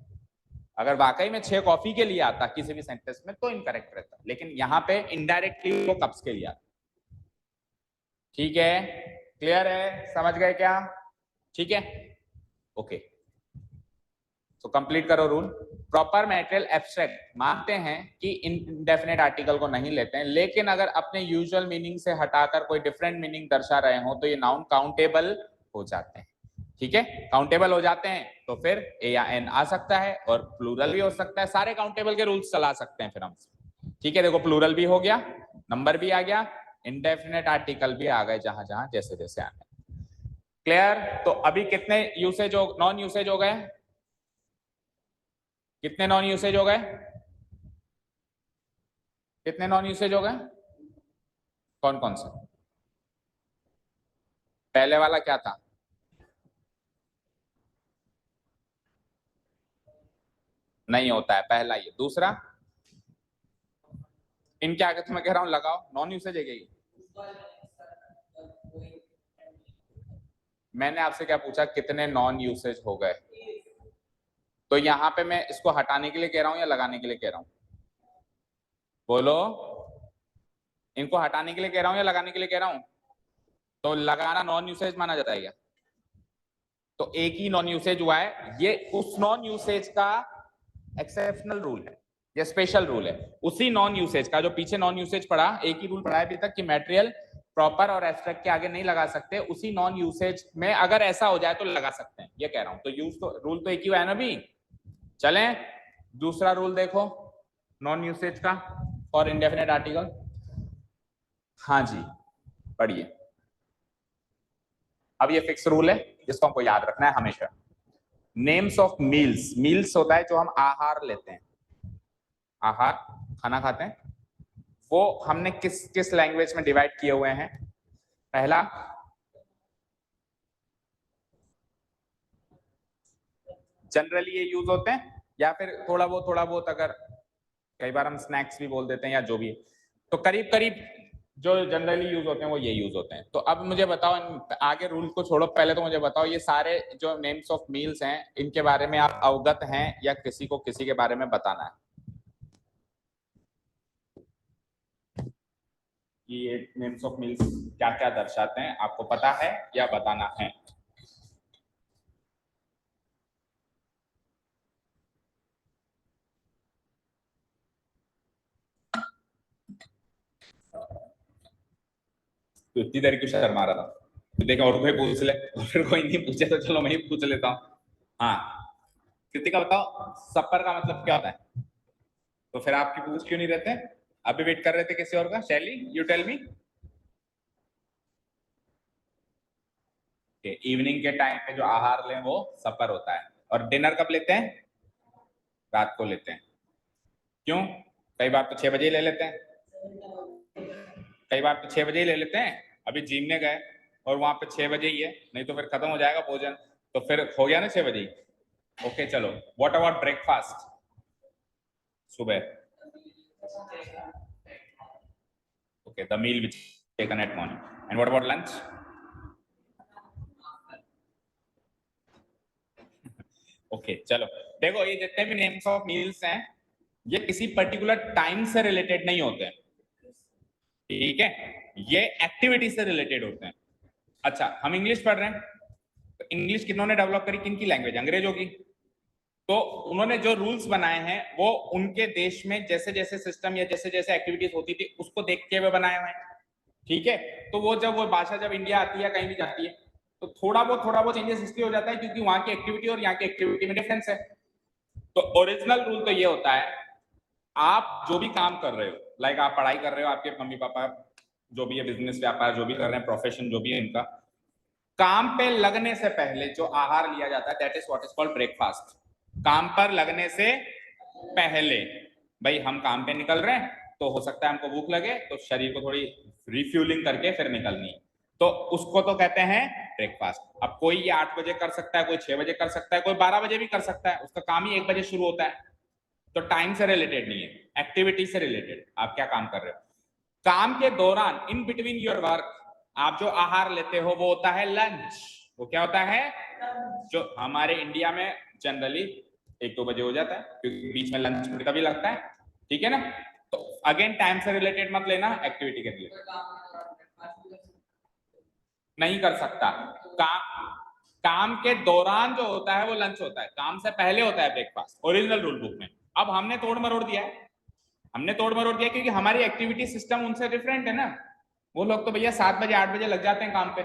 अगर वाकई में 6 कॉफी के लिए आता किसी भी सेंटेंस में तो इनकरेक्ट रहता, लेकिन यहाँ पे इनडायरेक्टली वो कप्स के लिए आता। ठीक है, क्लियर है, समझ गए क्या? ठीक है, ओके, तो कंप्लीट करो रूल। प्रॉपर मैटेरियल एब्स्ट्रैक्ट मानते हैं कि इनडेफिनेट आर्टिकल को नहीं लेते हैं, लेकिन अगर अपने यूजुअल मीनिंग से हटाकर कोई डिफरेंट मीनिंग दर्शा रहे हो तो ये नाउन काउंटेबल हो जाते हैं। ठीक है, काउंटेबल हो जाते हैं तो फिर ए या एन आ सकता है और प्लूरल भी हो सकता है, सारे काउंटेबल के रूल्स चला सकते हैं फिर हम। ठीक है, देखो प्लूरल भी हो गया, नंबर भी आ गया, इंडेफिनेट आर्टिकल भी आ गए जहां जहां जैसे जैसे आ गए। क्लियर? तो अभी कितने यूसेज हो, नॉन यूसेज हो गए? कितने नॉन यूसेज हो गए? कितने नॉन यूसेज हो गए? कौन कौन से? पहले वाला क्या था? नहीं होता है पहला, ये दूसरा, इनके आगे तो मैं कह रहा हूं लगाओ, नॉन यूसेज है ये। मैंने आपसे क्या पूछा, कितने नॉन यूसेज हो गए? तो यहाँ पे मैं इसको हटाने के लिए कह रहा हूं या लगाने के लिए कह रहा हूं? बोलो, इनको हटाने के लिए कह रहा हूं या लगाने के लिए कह रहा हूं? तो लगाना नॉन यूसेज माना जाता है क्या? तो एक ही नॉन यूसेज हुआ है, ये उस नॉन यूसेज का एक्सेप्शनल रूल है, ये स्पेशल रूल है, उसी नॉन यूसेज का, जो पीछे नॉन यूसेज पढ़ा, एक ही रूल पढ़ा है अभी तक कि मैटेरियल प्रॉपर और एब्स्ट्रैक्ट के आगे नहीं लगा सकते, उसी नॉन यूसेज में अगर ऐसा हो जाए तो लगा सकते हैं, ये कह रहा हूं। तो यूज तो रूल तो एक ही हुआ है ना अभी। चलें दूसरा रूल देखो नॉन यूसेज का फॉर इंडेफिनेट आर्टिकल। हाँ जी, पढ़िए। अब ये फिक्स रूल है जिसको हमको याद रखना है हमेशा। नेम्स ऑफ मील्स, मील्स होता है जो हम आहार लेते हैं, आहार खाना खाते हैं, वो हमने किस किस लैंग्वेज में डिवाइड किए हुए हैं। पहला जनरली ये यूज होते हैं, या फिर थोड़ा बहुत अगर कई बार हम स्नैक्स भी बोल देते हैं या जो भी है, तो करीब करीब जो जनरली यूज होते हैं वो ये यूज होते हैं। तो अब मुझे बताओ, आगे रूल को छोड़ो, पहले तो मुझे बताओ ये सारे जो नेम्स ऑफ मील्स हैं इनके बारे में आप अवगत हैं या किसी को किसी के बारे में बताना है कि ये नेम्स ऑफ मील्स क्या क्या दर्शाते हैं, आपको पता है या बताना है। तो इतनी देर क्यों शर्मा रहा था, तो देखा और कोई पूछ ले, और फिर कोई नहीं पूछे तो चलो मैं ही पूछ लेता हूँ। हाँ कृतिका बताओ सपर का मतलब क्या होता है, तो फिर आपकी पूछ क्यों नहीं रहते, अभी वेट कर रहे थे किसी और का। शैली यू टेल मी। इवनिंग के टाइम पे जो आहार लें वो सपर होता है, और डिनर कब लेते हैं, रात को लेते हैं। क्यों, कई बार तो 6 बजे ही ले लेते हैं, कई बार तो 6 बजे ही ले लेते हैं। अभी जिम में गए और वहां पे 6 बजे ही है, नहीं तो फिर खत्म हो जाएगा भोजन, तो फिर हो गया ना 6 बजे ही। ओके चलो, व्हाट अबाउट ब्रेकफास्ट, सुबह। Okay the meal which taken at morning, and what about lunch. Okay चलो, देखो ये जितने भी नेम्स ऑफ मील्स हैं ये किसी पर्टिकुलर टाइम से रिलेटेड नहीं होते हैं, ठीक है, ये एक्टिविटी से रिलेटेड होते हैं। अच्छा हम इंग्लिश पढ़ रहे हैं, तो इंग्लिश किन्होंने डेवलप करी, किन की लैंग्वेज, अंग्रेजों की। तो उन्होंने जो रूल्स बनाए हैं वो उनके देश में जैसे जैसे सिस्टम या जैसे जैसे एक्टिविटीज होती थी उसको देखते हुए बनाए हुए हैं, ठीक है। तो वो जब वो भाषा जब इंडिया आती है कहीं भी जाती है तो थोड़ा बहुत चेंजेस इसलिए हो जाता है क्योंकि वहां की एक्टिविटी और यहाँ की एक्टिविटी में डिफरेंस है। तो ओरिजिनल रूल तो ये होता है, आप जो भी काम कर रहे हो, लाइक आप पढ़ाई कर रहे हो, आपके मम्मी पापा जो भी है बिजनेस व्यापार जो भी कर रहे हैं, प्रोफेशन जो भी है इनका, काम पे लगने से पहले जो आहार लिया जाता है that is what is called breakfast. काम पर लगने से पहले, भाई हम काम पे निकल रहे हैं तो हो सकता है हमको भूख लगे तो शरीर को थोड़ी रिफ्यूलिंग करके फिर निकलनी है, तो उसको तो कहते हैं ब्रेकफास्ट। अब कोई ये 8 बजे कर सकता है, कोई 6 बजे कर सकता है, कोई 12 बजे भी कर सकता है, उसका काम ही 1 बजे शुरू होता है। तो टाइम से रिलेटेड नहीं है, एक्टिविटी से रिलेटेड, आप क्या काम कर रहे हो। काम के दौरान इन बिटवीन योर वर्क आप जो आहार लेते हो वो होता है लंच। वो क्या होता है, जो हमारे इंडिया में जनरली 1-2 बजे हो जाता है क्योंकि बीच में लंच ब्रेक भी लगता है, ठीक है ना। तो अगेन टाइम से रिलेटेड मत लेना, एक्टिविटी के लिए नहीं कर सकता। काम काम के दौरान जो होता है वो लंच होता है, काम से पहले होता है ब्रेकफास्ट ओरिजिनल रूल बुक में। अब हमने तोड़ मरोड़ दिया है, हमने तोड़ मरोड़ दिया क्योंकि हमारी एक्टिविटी सिस्टम उनसे डिफरेंट है ना। वो लोग तो भैया 7 बजे 8 बजे लग जाते हैं काम पे,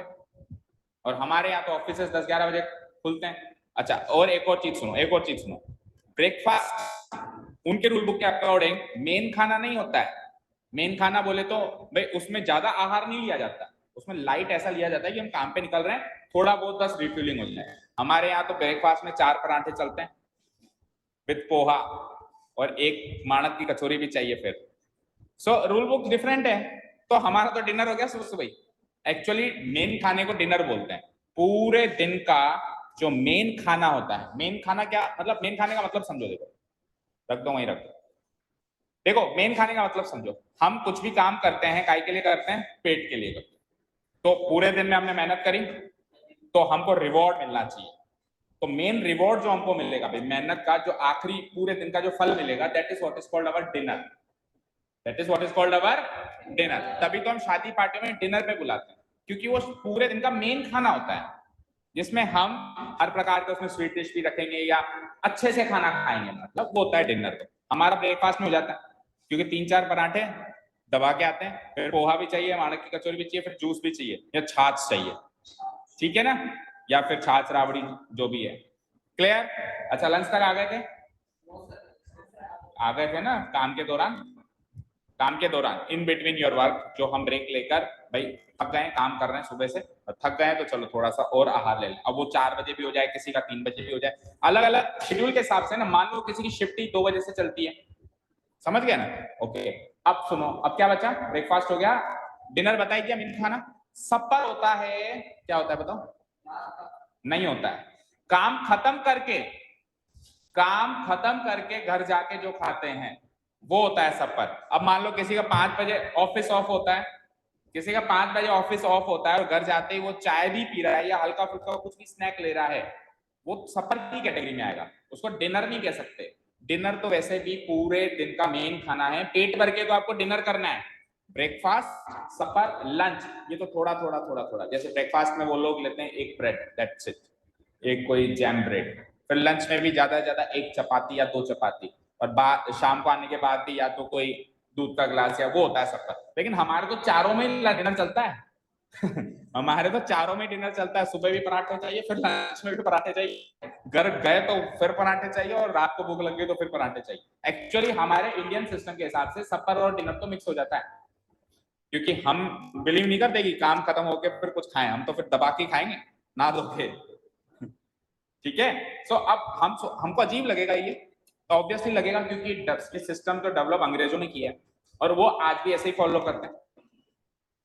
और हमारे यहाँ तो ऑफिस 10-11 बजे खुलते हैं। अच्छा और एक और चीज सुनो, एक और चीज सुनो, ब्रेकफास्ट उनके रूल बुक के अकॉर्डिंग मेन खाना नहीं होता है। मेन खाना बोले तो भाई उसमें ज्यादा आहार नहीं लिया जाता, उसमें लाइट ऐसा लिया जाता है कि हम काम पे निकल रहे हैं, थोड़ा बहुत बस रिफ्यूलिंग हो जाए। हमारे यहाँ तो ब्रेकफास्ट में 4 पराठे चलते हैं विद पोहा, और एक माणक की कचौरी भी चाहिए फिर। सो रूल बुक डिफरेंट है। तो हमारा तो डिनर हो गया सुबह सुबह। एक्चुअली मेन खाने को डिनर बोलते हैं, पूरे दिन का जो मेन खाना होता है। मेन खाना क्या मतलब, मेन खाने का मतलब समझो, देखो रख दो वहीं रख दो। देखो मेन खाने का मतलब समझो, हम कुछ भी काम करते हैं काय के लिए करते हैं, पेट के लिए करते हैं। तो पूरे दिन में हमने मेहनत करी तो हमको रिवॉर्ड मिलना चाहिए। तो मेन रिवॉर्ड जो हमको मिलेगा भाई मेहनत का, जो आखिरी पूरे दिन का जो फल मिलेगा that is what is called our dinner, that is what is called our dinner. तभी तो हम शादी पार्टी में डिनर पे बुलाते हैं क्योंकि वो पूरे दिन का मेन खाना होता है जिसमें हम हर प्रकार के उसमें स्वीट डिश भी रखेंगे या अच्छे से खाना खाएंगे, मतलब वो होता है डिनर। तो हमारा ब्रेकफास्ट में हो जाता है क्योंकि 3-4 पराठे दबा के आते हैं, फिर पोहा भी चाहिए, माणक की कचौरी भी चाहिए, फिर जूस भी चाहिए या छाछ चाहिए, ठीक है ना, या फिर छाछ राबड़ी जो भी है। क्लियर। अच्छा लंच तक आ गए थे, आ गए थे ना काम के दौरान। काम के दौरान, इन बिटवीन योर वर्क, जो हम ब्रेक लेकर भाई थक गए, काम कर रहे हैं सुबह से और थक गए तो चलो थोड़ा सा और आहार ले लें। अब वो 4 बजे भी हो जाए, किसी का 3 बजे भी हो जाए, अलग अलग शेड्यूल के हिसाब से ना। मान लो किसी की शिफ्ट ही 2 बजे से चलती है, समझ गया ना? ओके, अब सुनो, अब क्या बचा? ब्रेकफास्ट हो गया, डिनर बताइए क्या मेन खाना, सपर होता है, क्या होता है बताओ? नहीं होता है, काम खत्म करके, काम खत्म करके घर जाके जो खाते हैं वो होता है सपर। अब मान लो किसी का 5 बजे ऑफिस ऑफ होता है, किसी का 5 बजे ऑफिस ऑफ होता है और घर जाते ही वो चाय भी पी रहा है या हल्का फुल्का कुछ भी स्नैक ले रहा है, वो सपर की कैटेगरी में आएगा, उसको डिनर नहीं कह सकते। डिनर तो वैसे भी पूरे दिन का मेन खाना है, पेट भर के तो आपको डिनर करना है। ब्रेकफास्ट, सपर, लंच, ये तो थोड़ा थोड़ा थोड़ा थोड़ा, जैसे ब्रेकफास्ट में वो लोग लेते हैं एक ब्रेड, दैट्स इट, एक कोई जैम ब्रेड, फिर लंच में भी ज्यादा से ज्यादा एक चपाती या 2 चपाती, और बाद शाम को आने के बाद भी या तो कोई दूध का ग्लास, या वो होता है सबका। लेकिन हमारे तो चारों में डिनर चलता है हमारे तो चारों में डिनर चलता है, सुबह भी पराठे चाहिए, फिर लंच में भी पराठे चाहिए, घर गए तो फिर पराठे चाहिए, और रात को भूख लग गई तो फिर पराठे चाहिए। एक्चुअली हमारे इंडियन सिस्टम के हिसाब से सपर और डिनर तो मिक्स हो जाता है, क्योंकि हम बिलीव नहीं करते कि काम खत्म होके फिर कुछ खाएं, हम तो फिर दबा के खाएंगे ना धो के, ठीक है? सो अब हमको अजीब लगेगा ये, ऑब्वियसली लगेगा, क्योंकि ये सिस्टम तो डेवलप अंग्रेजों ने किया है और वो आज भी ऐसे ही फॉलो करते हैं।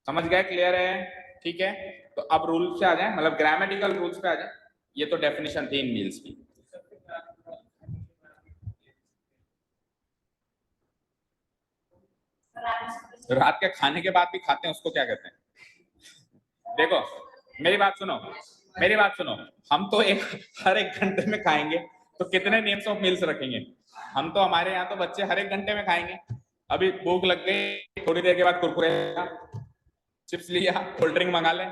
समझ गए? क्लियर है? ठीक है, तो अब रूल्स पे आ जाए, मतलब ग्रामेटिकल रूल्स पे आ जाए। ये तो डेफिनेशन थी इन मील्स की। रात के खाने के बाद भी खाते हैं, उसको क्या कहते हैं? देखो मेरी बात सुनो, मेरी बात सुनो, हम तो एक हर एक घंटे में खाएंगे, तो कितने नेम्स ऑफ मील्स रखेंगे? हम तो, हमारे यहाँ तो बच्चे हर एक घंटे में खाएंगे। अभी भूख लग गई, थोड़ी देर के बाद कुरकुरे, चिप्स लिया, कोल्ड ड्रिंक मंगा ले,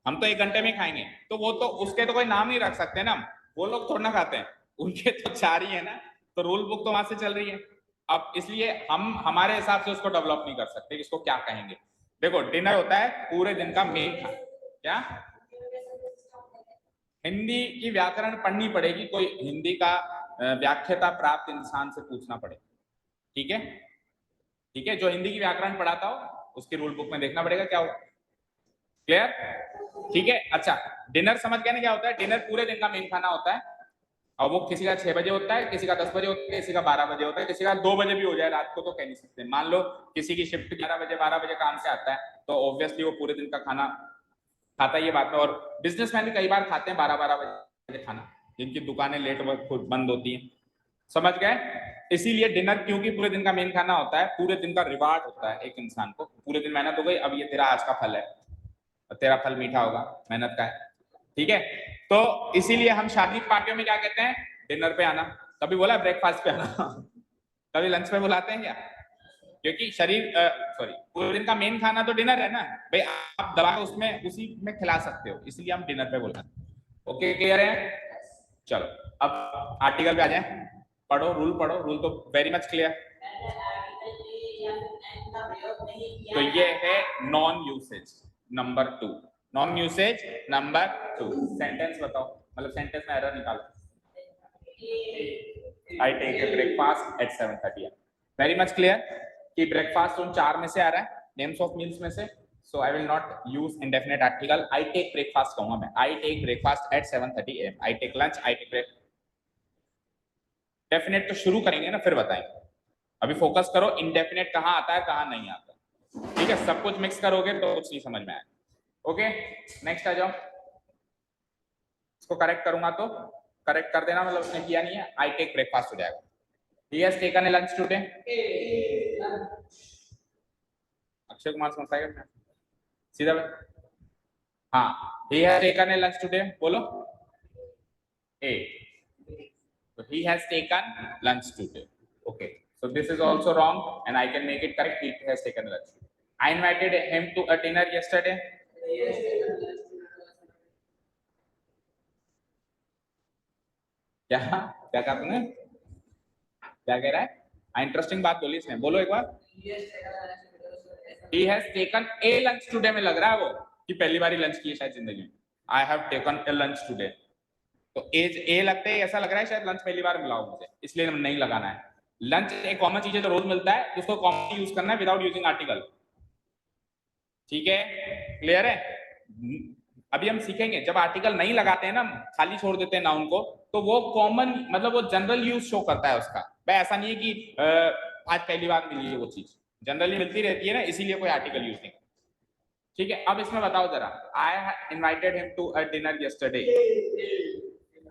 हम तो एक घंटे में खाएंगे। तो वो तो, उसके तो कोई नाम नहीं रख सकते ना, वो लोग थोड़ा ना खाते हैं, उनके तो 4 ही है ना, तो रूल बुक तो वहां से चल रही है। अब इसलिए हम हमारे हिसाब से उसको डेवलप नहीं कर सकते, इसको क्या कहेंगे। देखो डिनर होता है पूरे दिन का मेन खाना। क्या? हिंदी की व्याकरण पढ़नी पड़ेगी, कोई हिंदी का व्याख्याता प्राप्त इंसान से पूछना पड़ेगा, ठीक है? ठीक है, जो हिंदी की व्याकरण पढ़ाता हो उसकी रूल बुक में देखना पड़ेगा क्या हो। क्लियर? ठीक है, अच्छा, डिनर समझ गए ना क्या होता है? डिनर पूरे दिन का मेन खाना होता है, और वो किसी का 6 बजे होता है, किसी का 10 बजे होता है, किसी का 12 बजे होता है, किसी का 2 बजे भी हो जाए रात को, तो कह नहीं सकते। मान लो किसी की शिफ्ट 11 बजे 12 बजे काम से आता है, तो ऑब्वियसली वो पूरे दिन का खाना खाता ही, ये बात है। और बिजनेसमैन भी कई बार खाते हैं 12-12 बजे खाना, जिनकी दुकानें लेट खुद बंद होती हैं। समझ गए? इसीलिए डिनर, क्योंकि पूरे दिन का मेन खाना होता है, पूरे दिन का रिवार्ड होता है एक इंसान को, पूरे दिन मेहनत हो गई, अब ये तेरा आज का फल है, तेरा फल मीठा होगा, मेहनत का है, ठीक है? तो इसीलिए हम शादी पार्टियों में क्या कहते हैं? डिनर पे आना। कभी बोला ब्रेकफास्ट पे आना कभी लंच पे बुलाते हैं क्या? क्योंकि शरीर, सॉरी, पूरे दिन का मेन खाना तो डिनर है ना भाई, आप दबा उसमें उसी में खिला सकते हो, इसलिए हम डिनर पे बुलाते हैं। ओके, क्लियर है? चलो अब आर्टिकल पे आ जाए, पढ़ो रूल, पढ़ो रूल, तो वेरी मच क्लियर। तो ये है non usage number 2, non usage number 2। Sentence बताओ, मतलब सेंटेंस में एरर निकालो। I take a breakfast at 7:30। Very much clear कि ब्रेकफास्ट उन 4 में से आ रहा है, नेम्स ऑफ मील्स में से। So I will not use indefinite article, I take breakfast कहूंगा मैं, I take breakfast at 7:30 AM, I take lunch, I take break. Definite तो शुरू करेंगे ना, फिर बताएंगे। अभी फोकस करो इंडेफिनेट कहाँ आता है कहाँ नहीं आता, ठीक है? सब कुछ मिक्स करोगे तो कुछ नहीं समझ में आए। ओके, नेक्स्ट आ जाओ। इसको करेक्ट करूंगा तो करेक्ट कर देना, मतलब उसने किया नहीं है, आई टेक ब्रेकफास्ट हो जाएगा। He has taken a lunch today. Akshay Kumar समझ पाएगा सीधा? हाँ, he has taken a lunch today, बोलो A. So he has taken lunch today. Okay, so this is also wrong and I can make it correct. He has taken lunch. I invited him to a dinner yesterday. क्या क्या कहा तुमने? क्या कह रहा है? Interesting बात बोली इसने, बोलो एक बार। He has taken a lunch today में लग रहा है वो कि पहली बार ही लंच की है शायद जिंदगी में। I have taken a lunch today, तो ए लगते ही ऐसा लग रहा है शायद लंच पहली बार मिला हो मुझे, इसलिए नहीं लगाना है। लंच एक कॉमन चीज है जो रोज मिलता है, उसको कॉमन यूज करना है विदाउट यूजिंग आर्टिकल। ठीक है, क्लियर है? अभी हम सीखेंगे जब आर्टिकल नहीं लगाते हैं ना, खाली छोड़ देते हैं नाउन को, तो वो कॉमन मतलब वो जनरल यूज शो करता है उसका। भाई ऐसा नहीं है कि आज पहली बार मिली है वो चीज, जनरली मिलती रहती है ना, इसीलिए कोई आर्टिकल यूज नहीं। ठीक है, अब इसमें बताओ जरा, I invited him to a dinner yesterday,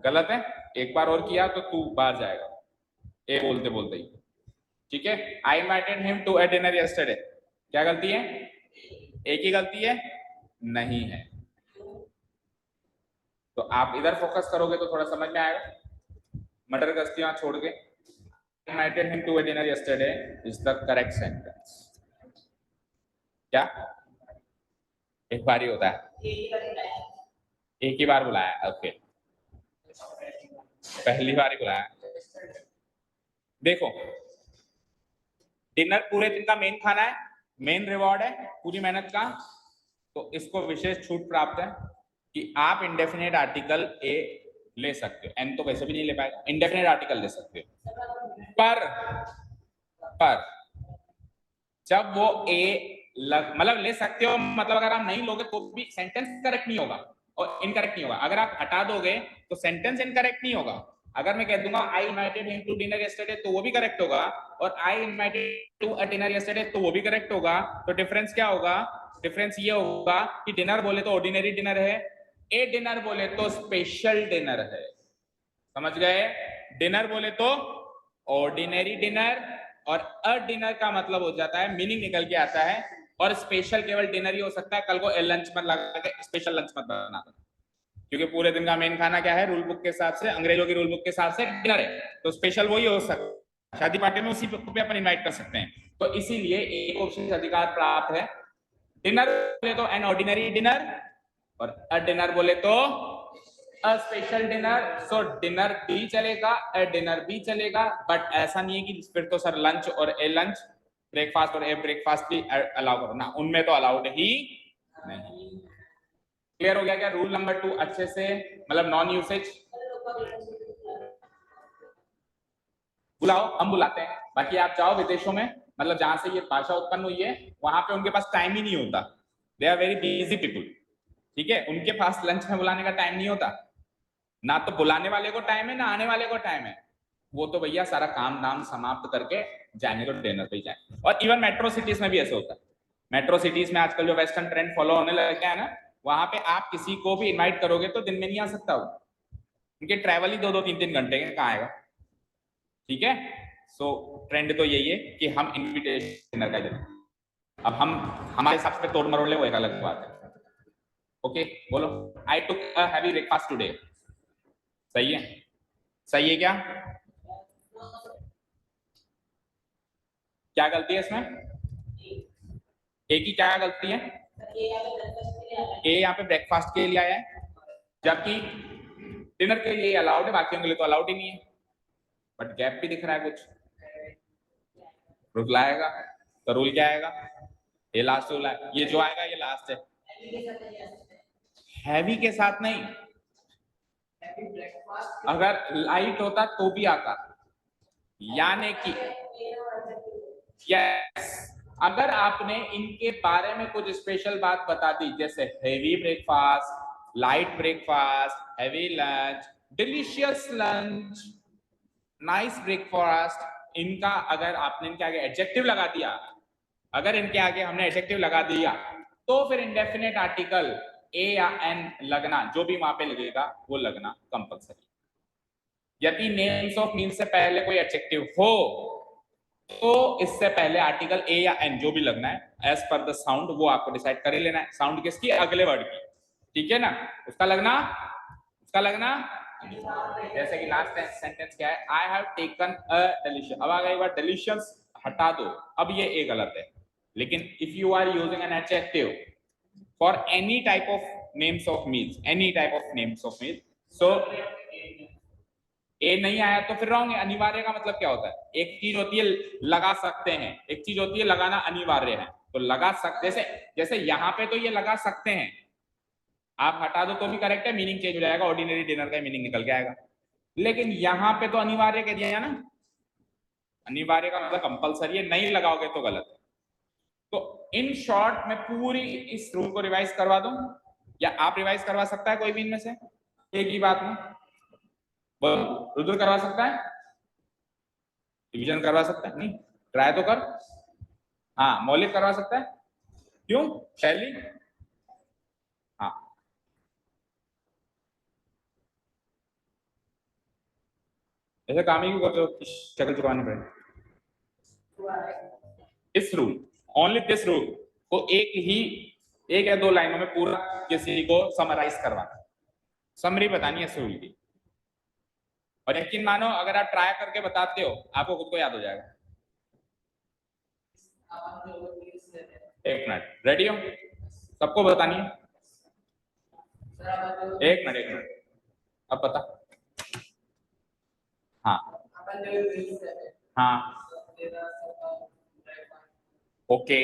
गलत है, एक बार और किया तो तू बाहर जाएगा ए बोलते बोलते ही। ठीक है, I invited him to a dinner yesterday, क्या गलती है? एक ही गलती है? नहीं है। तो आप इधर फोकस करोगे तो थोड़ा समझ में आएगा। मटर गश्तियां छोड़ के invited him to a dinner yesterday is the correct sentence। क्या एक बार ही होता है? एक ही बार बुलाया, ओके, पहली बार ही बुलाया। देखो, डिनर पूरे दिन का मेन खाना है, मेन रिवॉर्ड है पूरी मेहनत का, तो इसको विशेष छूट प्राप्त है कि आप इंडेफिनेट आर्टिकल ए ले सकते हो। एन तो वैसे भी नहीं ले पाएगा, इंडेफिनेट आर्टिकल ले सकते हो। पर जब वो ए मतलब ले सकते हो, मतलब अगर आप नहीं लोगे तो भी सेंटेंस करेक्ट नहीं होगा और इनकरेक्ट नहीं होगा। अगर आप हटा दोगे तो सेंटेंस इनकरेक्ट नहीं होगा। अगर मैं कह दूंगा I invited him to dinner yesterday तो वो भी करेक्ट होगा, और I invited to a dinner yesterday तो वो भी करेक्ट होगा। तो डिफरेंस क्या होगा? डिफरेंस ये होगा कि डिनर बोले तो ऑर्डिनरी डिनर है, ए डिनर बोले तो स्पेशल डिनर है। समझ गए? डिनर बोले तो ऑर्डिनरी डिनर, और अ डिनर का मतलब हो जाता है, मीनिंग निकल के आता है, और स्पेशल केवल डिनर ही हो सकता है। कल को लंच मत लगा के स्पेशल लंच मत बनाना, क्योंकि पूरे दिन का मेन खाना क्या है रूल बुक के हिसाब से, अंग्रेजों की रूल बुक के हिसाब से डिनर है, तो स्पेशल वही हो सकता है। शादी पार्टी में उसी पे अपन इनवाइट कर सकते हैं, तो इसीलिए एक ऑप्शन से अधिकार प्राप्त है। डिनर बोले तो एन ऑर्डिनरी डिनर, और अ डिनर बोले तो a special dinner. So dinner भी चलेगा, अ डिनर भी चलेगा, बट ऐसा नहीं है कि फिर तो सर लंच और ए लंच, ब्रेकफास्ट और ए ब्रेकफास्ट भी अलाउ करो ना, उनमें तो अलाउड ही नहीं। क्लियर हो गया क्या? रूल नंबर 2 अच्छे से, मतलब नॉन यूसेज। बुलाओ, हम बुलाते हैं, बाकी आप जाओ विदेशों में, मतलब जहां से ये भाषा उत्पन्न हुई है, वहां पे उनके पास टाइम ही नहीं होता। They are very busy people. ठीक है, उनके पास लंच में बुलाने का टाइम नहीं होता, ना तो बुलाने वाले को टाइम है ना आने वाले को टाइम है। वो तो भैया सारा काम धाम समाप्त करके जाएंगे तो डिनर पे ही जाएंगे। और इवन मेट्रो सिटीज में भी ऐसे होता है। मेट्रो सिटीज में आजकल जो वेस्टर्न ट्रेंड फॉलो होने लग गया है ना, वहां पे आप किसी को भी इनवाइट करोगे तो दिन में नहीं आ सकता वो, उनके ट्रैवल ही 2-2 3-3 घंटे के, कहाँ आएगा? ठीक है, सो ट्रेंड तो यही है कि हम इनविटेशन डिनर का देते। अब हम हमारे हिसाब से तोड़ मरोड़ ले, वो एक अलग बात है। ओके, बोलो, आई टुक अ हैवी ब्रेकफास्ट टुडे। सही है? सही है क्या? क्या गलती है इसमें? एक ही क्या गलती है? ए यहाँ पे ब्रेकफास्ट के लिए आया है, जबकि डिनर के लिए अलाउड है, बाकियों के लिए तो अलाउड ही नहीं है। बट गैप भी दिख रहा है कुछ, रूल आएगा तो रूल क्या आएगा? ये लास्ट रूल है, ये जो आएगा ये लास्ट है। हैवी के साथ नहीं, अगर लाइट होता तो भी आता, यानी कि यस, अगर आपने इनके बारे में कुछ स्पेशल बात बता दी, जैसे heavy breakfast, light breakfast, heavy lunch, delicious lunch, nice breakfast, इनका अगर आपने इनके आगे एडजेक्टिव लगा दिया, अगर इनके आगे हमने एडजेक्टिव लगा दिया, तो फिर इंडेफिनेट आर्टिकल ए या एन लगना, जो भी वहां पे लगेगा वो लगना कंपल्सरी। यदि नेम्स ऑफ मीन्स से पहले कोई एडजेक्टिव हो तो इससे पहले आर्टिकल ए या एन जो भी लगना है एज पर द साउंड, वो आपको डिसाइड कर ही लेना है। साउंड किसकी? अगले वर्ड की। ठीक है ना? उसका लगना, उसका लगना। जैसे कि लास्ट सेंटेंस क्या है? I have taken a delicious. अब आ गई बात डिलीशियस, हटा दो, अब ये ए गलत है। लेकिन if you are using an adjective for any type of names of meals, any type of names of meals, so a नहीं आया तो फिर रॉन्ग है। अनिवार्य का मतलब क्या होता है? एक चीज होती है लगा सकते हैं, एक चीज होती है लगाना अनिवार्य है। तो लगा सकते, जैसे जैसे यहाँ पे तो ये लगा सकते हैं, आप हटा दो तो भी करेक्ट है, मीनिंग चेंज हो जाएगा, ऑर्डिनरी डिनर का मीनिंग निकल के आएगा। लेकिन यहाँ पे तो अनिवार्य कह दिया ना, अनिवार्य का मतलब कंपलसरी है, नहीं लगाओगे तो गलत है। तो इन शॉर्ट मैं पूरी इस रूल को रिवाइज करवा दूं, या आप रिवाइज करवा सकता है कोई भी इनमें से एक ही बात में? बोलो, रुद्र करवा सकता है? डिवीजन करवा सकता है? नहीं, ट्राई तो कर। हाँ, मौलिक करवा सकता है। क्यों? शैली? हाँ, ऐसे काम ही क्यों करते हो कि शक्ल चुकानी पड़े? इस रूल, ओनली दिस रूल को एक या दो लाइनों में पूरा किसी को समराइज करवाना, समरी बतानी है इस रूल की। और यकीन मानो अगर आप ट्राई करके बताते हो आपको खुद को याद हो जाएगा। एक मिनट, रेडी हो? सबको बतानी है? एक मिनट, अब बता। हाँ हाँ, ओके,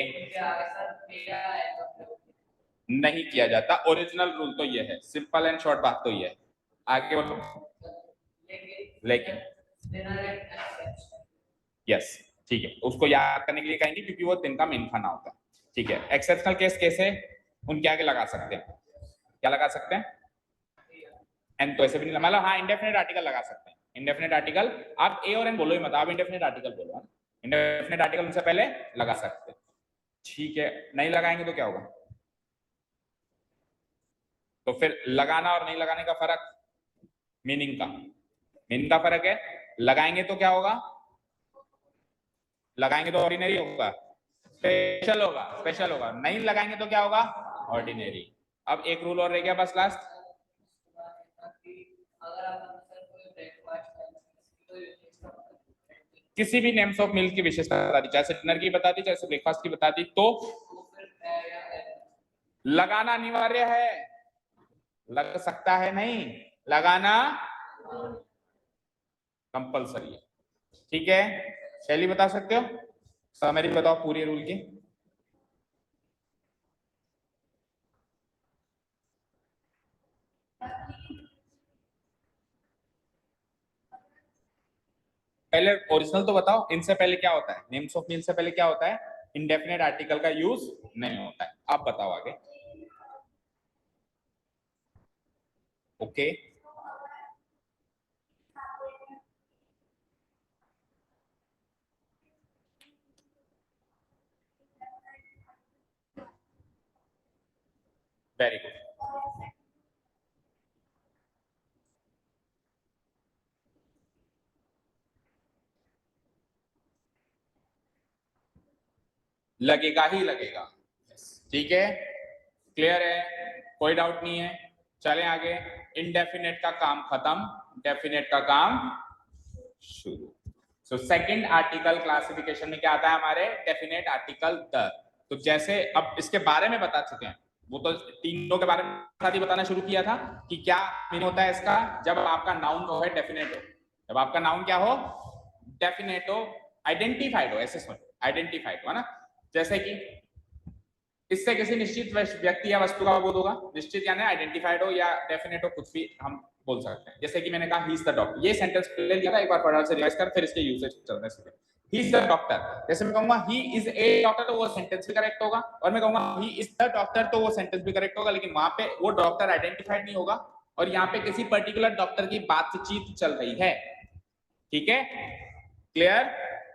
नहीं किया जाता। ओरिजिनल रूल तो ये है, सिंपल एंड शॉर्ट बात तो ये है। आगे बोलो। लेकिन यस, ठीक है, उसको याद करने के लिए कहेंगे क्योंकि वो दिन का मेन खाना होता है। ठीक है, एक्सेप्शनल केस कैसे, उनके आगे लगा सकते हैं, क्या लगा सकते हैं? एन तो ऐसे भी नहीं, मतलब हाँ इंडेफिनिट आर्टिकल लगा सकते हैं। इंडेफिनिट आर्टिकल आप ए और एन बोलो ही मत, आप इंडेफिनिट आर्टिकल बोलो। इंडेफिनिट आर्टिकल उनसे पहले लगा सकते हैं। ठीक है, नहीं लगाएंगे तो क्या होगा? तो फिर लगाना और नहीं लगाने का फर्क, मीनिंग का फर्क है। लगाएंगे तो क्या होगा? लगाएंगे तो ऑर्डिनरी होगा, स्पेशल होगा। नहीं लगाएंगे तो क्या होगा? ऑर्डिनरी। अब एक रूल और रह गया बस लास्ट। किसी भी नेम्स ऑफ मिल्क की विशेषता बता दी, चाहे डिनर की बता दी, चाहे ब्रेकफास्ट की बता दी, तो लगाना अनिवार्य है। लग सकता है नहीं, लगाना कंपलसरी है। ठीक है, शैली बता सकते हो? समरी बताओ पूरी रूल की। पहले ओरिजिनल तो बताओ, इनसे पहले क्या होता है? नेम्स ऑफ मिल से पहले क्या होता है? इंडेफिनेट आर्टिकल का यूज नहीं होता है। आप बताओ आगे। Okay, very good. लगेगा ही लगेगा। ठीक है, क्लियर है, कोई डाउट नहीं है। चलें आगे। इनडेफिनेट का काम खत्म, डेफिनेट का काम शुरू। सो सेकंड आर्टिकल क्लासिफिकेशन में क्या आता है हमारे? Definite article the. तो जैसे अब इसके बारे में बता चुके हैं, वो तो तीनों के बारे में साथ ही बताना शुरू किया था कि क्या मीन होता है इसका, जब आपका नाउन हो है डेफिनेट हो, जब आपका नाउन क्या हो? डेफिनेट हो, आइडेंटिफाइड हो, ऐसे सुन, आइडेंटिफाइड हो ना। जैसे कि इससे किसी निश्चित व्यक्ति या वस्तु का बोध होगा, निश्चित यानी आइडेंटिफाइड हो या डेफिनेट हो, कुछ भी हम बोल सकते हैं। जैसे कि मैंने कहा ही इज द डॉक्टर, ये सेंटेंस पहले लिया था, एक बार फटाफट से रिवाइज कर, फिर इसके यूसेज चलते हैं। ही इज द डॉक्टर, जैसे मैं कहूंगा ही इज ए डॉक्टर तो वो सेंटेंस भी करेक्ट होगा, और मैं कहूंगा ही इज द डॉक्टर तो वो सेंटेंस भी करेक्ट होगा, लेकिन वहां पे वो डॉक्टर आइडेंटिफाइड नहीं होगा, और यहाँ पे किसी पर्टिकुलर डॉक्टर की बातचीत चल रही है। ठीक है, क्लियर?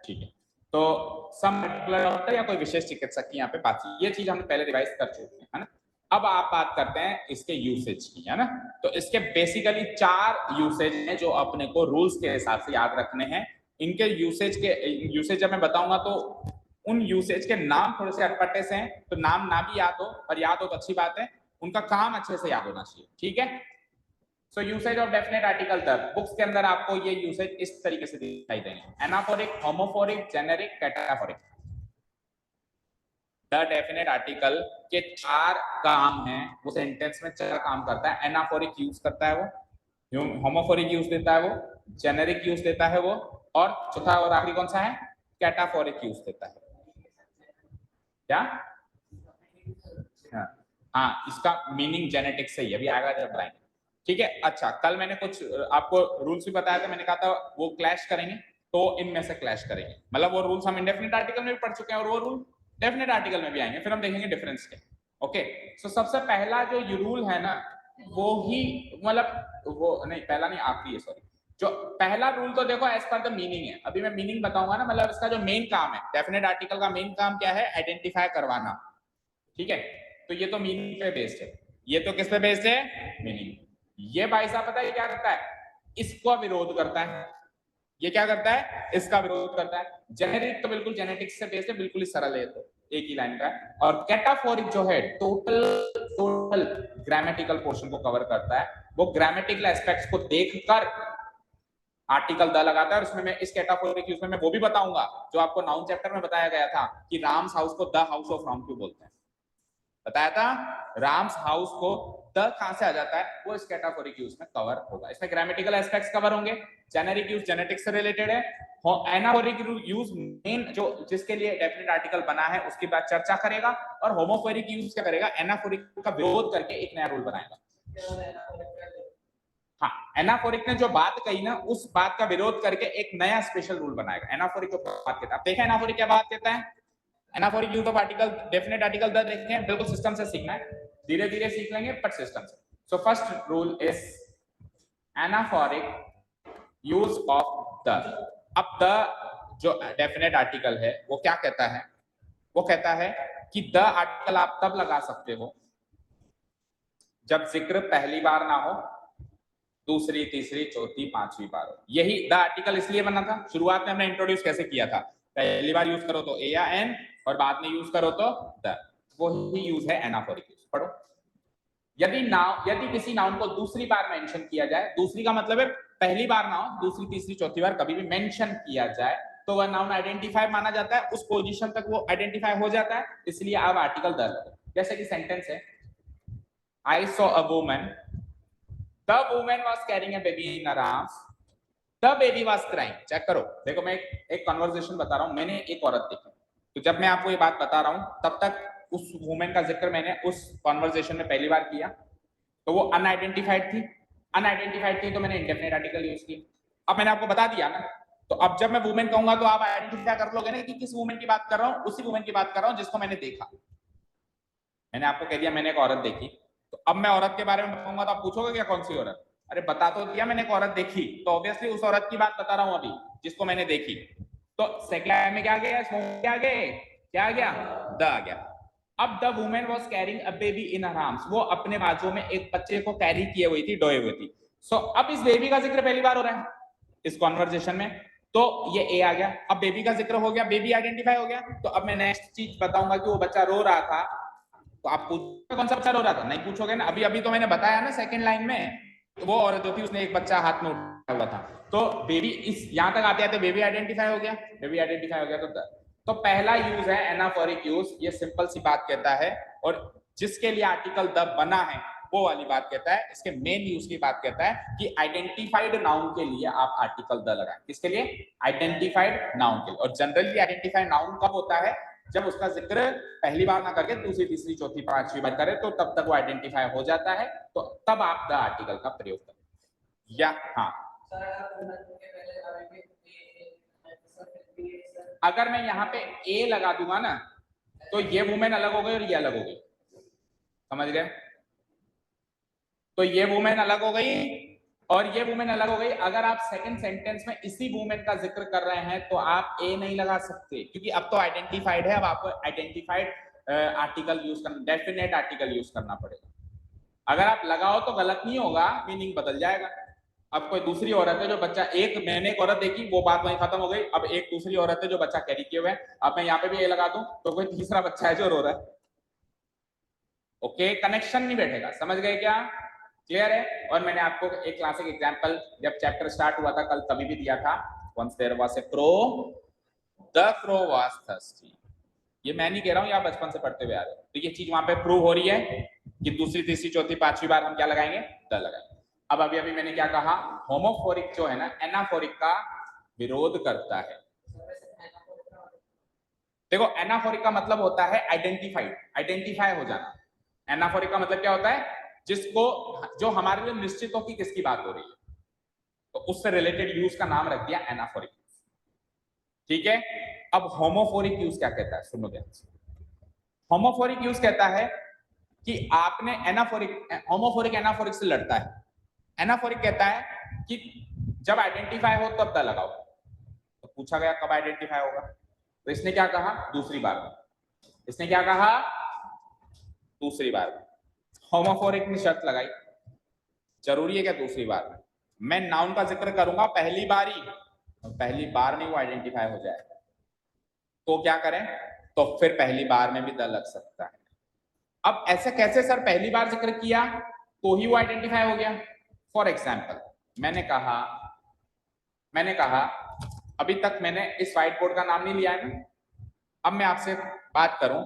ठीक है, तो सम पर्टिकुलर डॉक्टर या कोई विशेष चिकित्सक की यहाँ पे बात, ये चीज हमने पहले रिवाइज कर चुके हैं, है ना। अब आप बात करते हैं इसके यूसेज की, है ना। तो इसके बेसिकली 4 यूसेज हैं जो अपने को रूल्स के हिसाब से याद रखने हैं। इनके यूसेज जब मैं बताऊंगा तो उन यूसेज के नाम थोड़े से अटपटे से हैं, तो नाम ना भी याद हो, पर याद हो तो अच्छी बात है, उनका काम अच्छे से याद होना चाहिए। ठीक है, सो यूसेज ऑफ डेफिनेट आर्टिकल तक बुक्स के अंदर आपको ये यूसेज इस तरीके से दिखाई देंगे: anaphoric, homophoric, generic, cataphoric. The definite article के 4 काम हैं, वो सेंटेंस में 4 काम करता है। एनाफोरिक यूज करता है वो, होमोफोरिक यूज देता है वो, जेनेरिक यूज देता है वो, और चौथा और आखिरी कौन सा है? कैटाफोरिक यूज देता है। क्या? हाँ, हाँ, इसका मीनिंग जेनेटिक्स से ही अभी आएगा जब बताएंगे। ठीक है, अच्छा, कल मैंने कुछ आपको रूल्स भी बताया था, मैंने कहा था वो क्लैश करेंगे, तो इनमें से क्लैश करेंगे। मतलब वो रूल्स हम इंडेफिनिट आर्टिकल में भी पढ़ चुके हैं और वो रूल डेफिनेट आर्टिकल में भी आएंगे, फिर हम देखेंगे डिफरेंस क्या। ओके, सो सबसे पहला जो ये रूल है ना वो ही, मतलब वो नहीं, पहला नहीं आखिरी है, सॉरी। जो पहला रूल तो देखो एज पर द मीनिंग है, अभी मैं मीनिंग बताऊंगा ना, मतलब इसका जो मेन काम है, डेफिनेट आर्टिकल का मेन काम क्या है, आइडेंटिफाई करवाना। ठीक है, तो ये तो मीनिंग पे बेस्ड है, ये तो किस पे बेस्ड है, मीनिंग। ये भाई साहब पता है क्या करता है, इसको विरोध करता है। ये क्या करता है, इसका विरोध करता है। जेनेरिक तो बिल्कुल जेनेटिक्स से बेस्ड है, बिल्कुल ही सरल है, तो एक ही लाइन का है। और कैटाफोरिक जो है टोटल ग्रामेटिकल पोर्शन को कवर करता है, वो ग्रामेटिकल एस्पेक्ट्स को देखकर आर्टिकल द लगाता है। और उसमें मैं इस कैटाफोरिक यूज में मैं वो भी बताऊंगा जो आपको नाउन चैप्टर में बताया गया था कि राम्स हाउस को द हाउस ऑफ राम क्यों बोलते हैं, बताया था। राम्स हाउस को द कहां से आ जाता है, वो इस कैटाफोरिक यूज में कवर होगा। इसमें ग्रामेटिकल एस्पेक्ट्स कवर होंगे, जेनेरिक यूज जेनेटिक्स से रिलेटेड है, एनाफोरिक यूज मेन जो जिसके लिए डेफिनेट आर्टिकल बना है उसकी बात चर्चा करेगा, और होमोफोरिक यूज क्या करेगा, एनाफोरिक का विरोध करके एक नया रूल बनाएगा। हाँ, एनाफोरिक ने जो बात कही ना उस बात का विरोध करके एक नया स्पेशल रूल बनाएगा। एनाफोरिक जो बात कहता है, अब देखा एनाफोरिक क्या बात कहता है, anaphoric use of article definite article the देखेंगे, बिल्कुल सिस्टम से सीखना है, धीरे धीरे सीख लेंगे बट सिस्टम से। So first rule is anaphoric use of the. अब द जो डेफिनेट आर्टिकल है वो क्या कहता है, वो कहता है कि द आर्टिकल आप तब लगा सकते हो जब जिक्र पहली बार ना हो, दूसरी, तीसरी, चौथी, पांचवी बार हो। यही द आर्टिकल इसलिए बना था, शुरुआत में हमने इंट्रोड्यूस कैसे किया था, पहली बार यूज करो तो ए या एन, और बाद में यूज करो तो द, वो ही यूज है एनाफोरिक यूज। पढ़ो, यदि किसी नाउन को दूसरी बार मेंशन किया जाए, दूसरी का मतलब है पहली बार ना हो, दूसरी, तीसरी, चौथी बार कभी भी मेंशन किया जाए तो वह नाउन आइडेंटिफाई माना जाता है, उस पोजीशन तक वो आइडेंटिफाई हो जाता है, इसलिए आप आर्टिकल द लगो। जैसे कि सेंटेंस है, I saw a woman, the woman was carrying a baby in her arms, the baby was crying. Check करो, देखो मैं एक कन्वर्सेशन बता रहा हूं, मैंने एक औरत देखी, तो जब मैं आपको ये बात बता रहा हूं तब तक उस वुमेन का जिक्र मैंने उस कॉन्वर्सेशन में पहली बार किया, तो वो अनआइडेंटिफाइड थी। अनआइडेंटिफाइड थी तो मैंने इंडेफिनिट आर्टिकल यूज किया। अब मैंने आपको बता दिया ना, तो अब जब मैं वुमेन कहूंगा तो आप आइडेंटिफाई कर लोगे ना कि किस वुमेन की बात कर रहा हूं, उसी वुमेन की बात कर रहा हूं जिसको मैंने देखा। मैंने आपको कह दिया मैंने एक औरत देखी, तो अब मैं औरत के बारे में कहूंगा तो आप पूछोगे क्या कौन सी औरत, अरे बता तो दिया मैंने एक औरत देखी, तो ऑब्वियसली उस औरत की बात बता रहा हूं अभी जिसको मैंने देखी। तो सेकंड में क्या आ गया, क्या आ गया, क्या आ गया, द आ गया। अब the women was carrying a baby in her arms, वो अपने बाजू में एक बच्चे को कैरी किए हुई थी, डोए हुई थी। सो अब इस बेबी का जिक्र पहली बार हो रहा है इस कॉन्वर्जेशन में, तो ये ए आ गया। अब बेबी का जिक्र हो गया, बेबी आइडेंटिफाई हो गया, तो अब मैं नेक्स्ट चीज बताऊंगा कि वो बच्चा रो रहा था, तो आप पूछोगे कौन सा बच्चा रो रहा था, नहीं पूछोगे ना, अभी अभी तो मैंने बताया ना सेकंड लाइन में, तो वो औरत जो थी उसने एक बच्चा हाथ में उठाया हुआ था, तो बेबी इस यहां तक आते आते बेबी आइडेंटिफाई हो गया, बेबी आइडेंटिफाई हो गया। तो पहला यूज है एनाफोरिक यूज, ये सिंपल सी बात कहता है, और जिसके लिए आर्टिकल द बना है वो वाली बात कहता है। इसके मेन यूज की बात कहता है कि आइडेंटिफाइड नाउन के लिए आप आर्टिकल द लगाएं, किसके लिए, आइडेंटिफाइड नाउन के लिए। और जनरली आइडेंटिफाइड नाउन कब होता है, जब उसका जिक्र पहली बार ना करके दूसरी, तीसरी, चौथी, पांचवी बार करे, तो तब तक वो आइडेंटिफाई हो जाता है, तो तब आप द आर्टिकल का प्रयोग करें। या हाँ, अगर मैं यहाँ पे ए लगा दूंगा ना तो ये वुमेन अलग हो गई और ये अलग हो गई, समझ गए, तो ये वुमेन अलग हो गई और ये वुमेन अलग हो गई। अगर आप सेकंड सेंटेंस में इसी वुमेन का जिक्र कर रहे हैं तो आप ए नहीं लगा सकते, क्योंकि अब तो आइडेंटिफाइड है, अब आपको आइडेंटिफाइड आर्टिकल यूज करना, डेफिनेट आर्टिकल यूज करना पड़ेगा। अगर आप लगाओ तो गलत नहीं होगा, मीनिंग बदल जाएगा। अब कोई दूसरी औरत है जो बच्चा, एक मैंने एक औरत देखी, वो बात वहीं खत्म हो गई, अब एक दूसरी औरत है जो बच्चा कैरी किए हुए है, अब मैं यहाँ पे भी ये लगा दूं तो कोई तीसरा बच्चा है जो रो रहा है। ओके, कनेक्शन नहीं बैठेगा, समझ गए क्या, क्लियर है। और मैंने आपको एक क्लासिक एग्जांपल जब चैप्टर स्टार्ट हुआ था कल तभी भी दिया था, once there was a crow, the crow was thirsty. ये मैं नहीं कह रहा हूं, ये आप बचपन से पढ़ते हुए आ रहे हो, तो ये चीज वहां पे प्रूव हो रही है कि दूसरी, तीसरी, चौथी, पांचवी बार हम क्या लगाएंगे, द लगाएंगे। अब अभी अभी मैंने क्या कहा, होमोफोरिक जो है ना एनाफोरिक का विरोध करता है। देखो एनाफोरिक का मतलब होता है आइडेंटिफाइड, आइडेंटिफाई हो जाना। एनाफोरिक का मतलब क्या होता है, जिसको, जो हमारे लिए निश्चित हो कि किसकी बात हो रही है, तो उससे रिलेटेड यूज का नाम रख दिया एनाफोरिक। ठीक है। अब होमोफोरिक यूज क्या कहता है, सुनो ध्यान से। होमोफोरिक यूज कहता है कि आपने एनाफोरिक, होमोफोरिक एनाफोरिक से लड़ता है। एनाफोरिक कहता है कि जब आइडेंटिफाई हो तब द लगाओ। तो पूछा गया कब आइडेंटिफाई होगा, तो इसने क्या कहा, दूसरी बार में। इसने क्या कहा, दूसरी बार में। होमोफोरिक ने शर्त लगाई, जरूरी है क्या दूसरी बार में मैं नाउन का जिक्र करूंगा पहली बार ही, पहली बार में वो आइडेंटिफाई हो जाए तो क्या करें, तो फिर पहली बार में भी द लग सकता है। अब ऐसे कैसे सर, पहली बार जिक्र किया तो ही वो आइडेंटिफाई हो गया। फॉर एग्जाम्पल मैंने कहा अभी तक मैंने इस व्हाइट बोर्ड का नाम नहीं लिया है ना, अब मैं आपसे बात करूं,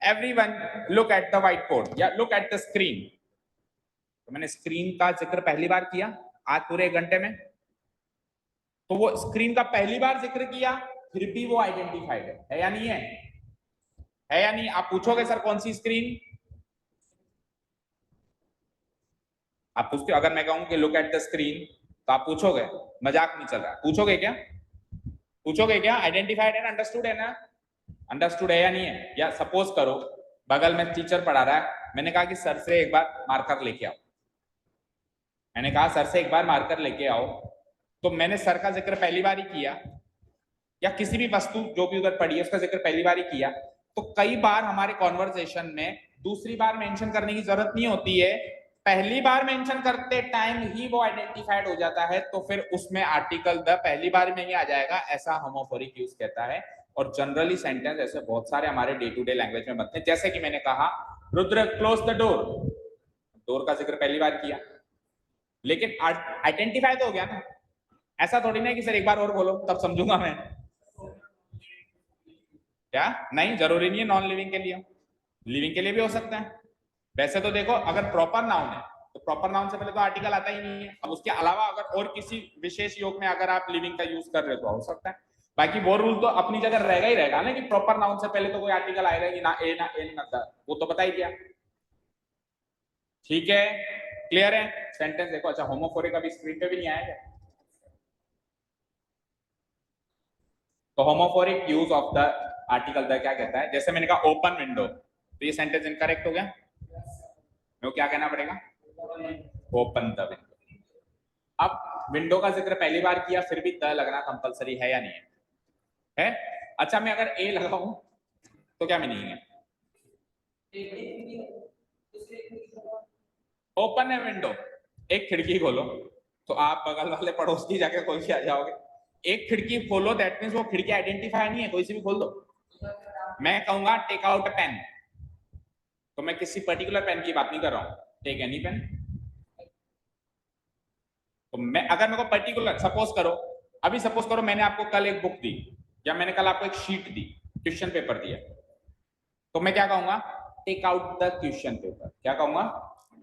everyone look at the white board या लुक एट द स्क्रीन, तो मैंने स्क्रीन का जिक्र पहली बार किया आज पूरे 1 घंटे में, तो वो स्क्रीन का पहली बार जिक्र किया फिर भी वो आइडेंटिफाइड है या नहीं है या नहीं। आप पूछोगे सर कौन सी स्क्रीन, आप पूछते हो, अगर मैं कहूं कि लुक एट द स्क्रीन तो आप पूछोगे, मजाक नहीं चल रहा, पूछोगे क्या, पूछोगे क्या, आइडेंटिफाइड है ना, अंडरस्टूड है ना, अंडरस्टूड है या नहीं है। या सपोज करो बगल में टीचर पढ़ा रहा है, मैंने कहा कि सर से एक बार मार्कर लेके आओ, मैंने कहा सर से एक बार मार्कर लेके आओ, तो मैंने सर का जिक्र पहली बार ही किया, या किसी भी वस्तु जो भी उधर पड़ी है उसका जिक्र पहली बार ही किया, तो कई बार हमारे कॉन्वर्सेशन में दूसरी बार मेंशन करने की जरूरत नहीं होती है, पहली बार मेंशन करते टाइम ही वो आइडेंटिफाइड हो जाता है, तो फिर उसमें आर्टिकल द पहली बार में ही आ जाएगा, ऐसा होमोफोरिक यूज कहता है। और जनरली सेंटेंस ऐसे बहुत सारे हमारे डे टू डे लैंग्वेज में बनते हैं, जैसे कि मैंने कहा Rudra close the door, door का जिक्र पहली बार किया लेकिन आइडेंटिफाई तो हो गया ना, ऐसा थोड़ी ना कि सर एक बार और बोलो तब समझूंगा मैं, क्या नहीं, जरूरी नहीं है नॉन लिविंग के लिए, लिविंग के लिए भी हो सकता है। वैसे तो देखो अगर प्रॉपर नाउन है तो प्रॉपर नाउन से पहले तो आर्टिकल आता ही नहीं है, अब उसके अलावा अगर और किसी विशेष योग में अगर आप लिविंग का यूज कर रहे हो तो हो सकता है, बाकी वो रूल तो अपनी जगह रहेगा ही रहेगा ना कि प्रॉपर नाउन से पहले तो कोई आर्टिकल आएगा ही ना, ए ना एन ना द, वो तो बता ही दिया। ठीक है, क्लियर है सेंटेंस देखो। अच्छा होमोफोरिक अभी स्क्रीन पे भी नहीं आएगा, तो homophoric use of the article the क्या कहता है, जैसे मैंने कहा ओपन विंडो, तो ये सेंटेंस इनकरेक्ट हो गया, तो क्या कहना पड़ेगा, ओपन द विंडो। अब विंडो का जिक्र पहली बार किया फिर भी द लगना कंपलसरी है या नहीं है? अच्छा मैं अगर ए लगाऊं तो क्या मीनिंग है, ओपन है विंडो, एक खिड़की खोलो तो आप बगल वाले पड़ोस की जाके खोल के आ जाओगे, एक खिड़की खोलो दैट मींस वो खिड़की आइडेंटिफाई नहीं है, कोई सी भी खोल दो। मैं कहूंगा टेक आउट पेन, तो मैं किसी पर्टिकुलर पेन की बात नहीं कर रहा हूं, टेक एनी पेन। तो मैं अगर मेरे को पर्टिकुलर सपोज करो मैंने आपको कल एक बुक दी या मैंने कल आपको एक शीट दी, क्वेश्चन पेपर दिया, तो मैं क्या कहूंगा, take out the question paper, क्या कहूंगा,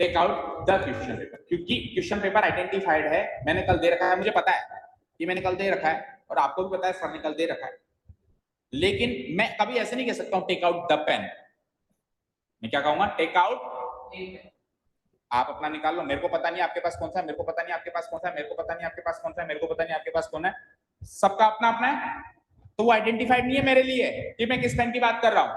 take out the question paper, क्योंकि क्वेश्चन पेपर आइडेंटिफाइड है, मैंने कल दे रखा है, मुझे पता है कि मैंने कल दे रखा है और आपको भी पता है सर ने कल दे रखा है, लेकिन मैं कभी ऐसे नहीं कह सकता हूं टेक आउट द पेन, मैं क्या कहूंगा, टेक आउट, आप अपना निकाल लो, मेरे को पता नहीं आपके पास कौन सा है, मेरे को पता नहीं आपके पास कौन सा है, मेरे को पता नहीं आपके पास कौन सा है, मेरे को पता नहीं आपके पास कौन है, सबका अपना अपना है, तो वो आइडेंटिफाइड नहीं है मेरे लिए कि मैं किस पेन की बात कर रहा हूं,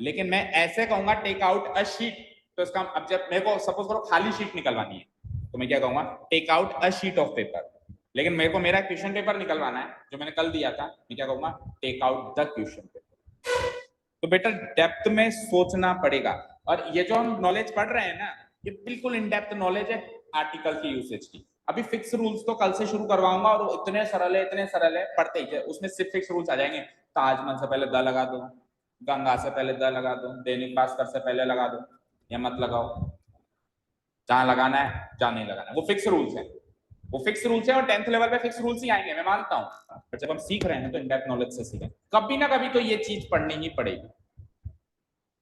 लेकिन मैं ऐसे कहूंगा टेक आउट अ शीट, तो इसका अब जब मेरे को सपोज करो खाली शीट निकलवानी है तो मैं क्या कहूंगा, take out a sheet of paper, लेकिन मेरे को मेरा क्वेश्चन पेपर निकलवाना है जो मैंने कल दिया था, मैं क्या कहूंगा, take out the question paper. तो बेटा डेप्थ में सोचना पड़ेगा, और ये जो हम नॉलेज पढ़ रहे हैं ना ये बिल्कुल इन डेप्थ नॉलेज है आर्टिकल की यूसेज की। अभी फिक्स रूल्स तो कल से शुरू करवाऊंगा और इतने सरल है पढ़ते ही उसमें सिर्फ फिक्स रूल्स आ जाएंगे, ताजमहल से पहले द लगा दो, गंगा से पहले द लगा दो, दैनिक भास्कर से पहले लगा दो, या मत लगाओ, जहां लगाना है जहां नहीं लगाना है, वो फिक्स रूल्स है, वो फिक्स रूल्स है और 10th लेवल पे फिक्स रूल्स ही आएंगे मैं मानता हूं, पर जब हम सीख रहे हैं तो इन डेप्थ नॉलेज से सीखें, कभी ना कभी तो ये चीज पढ़नी ही पड़ेगी,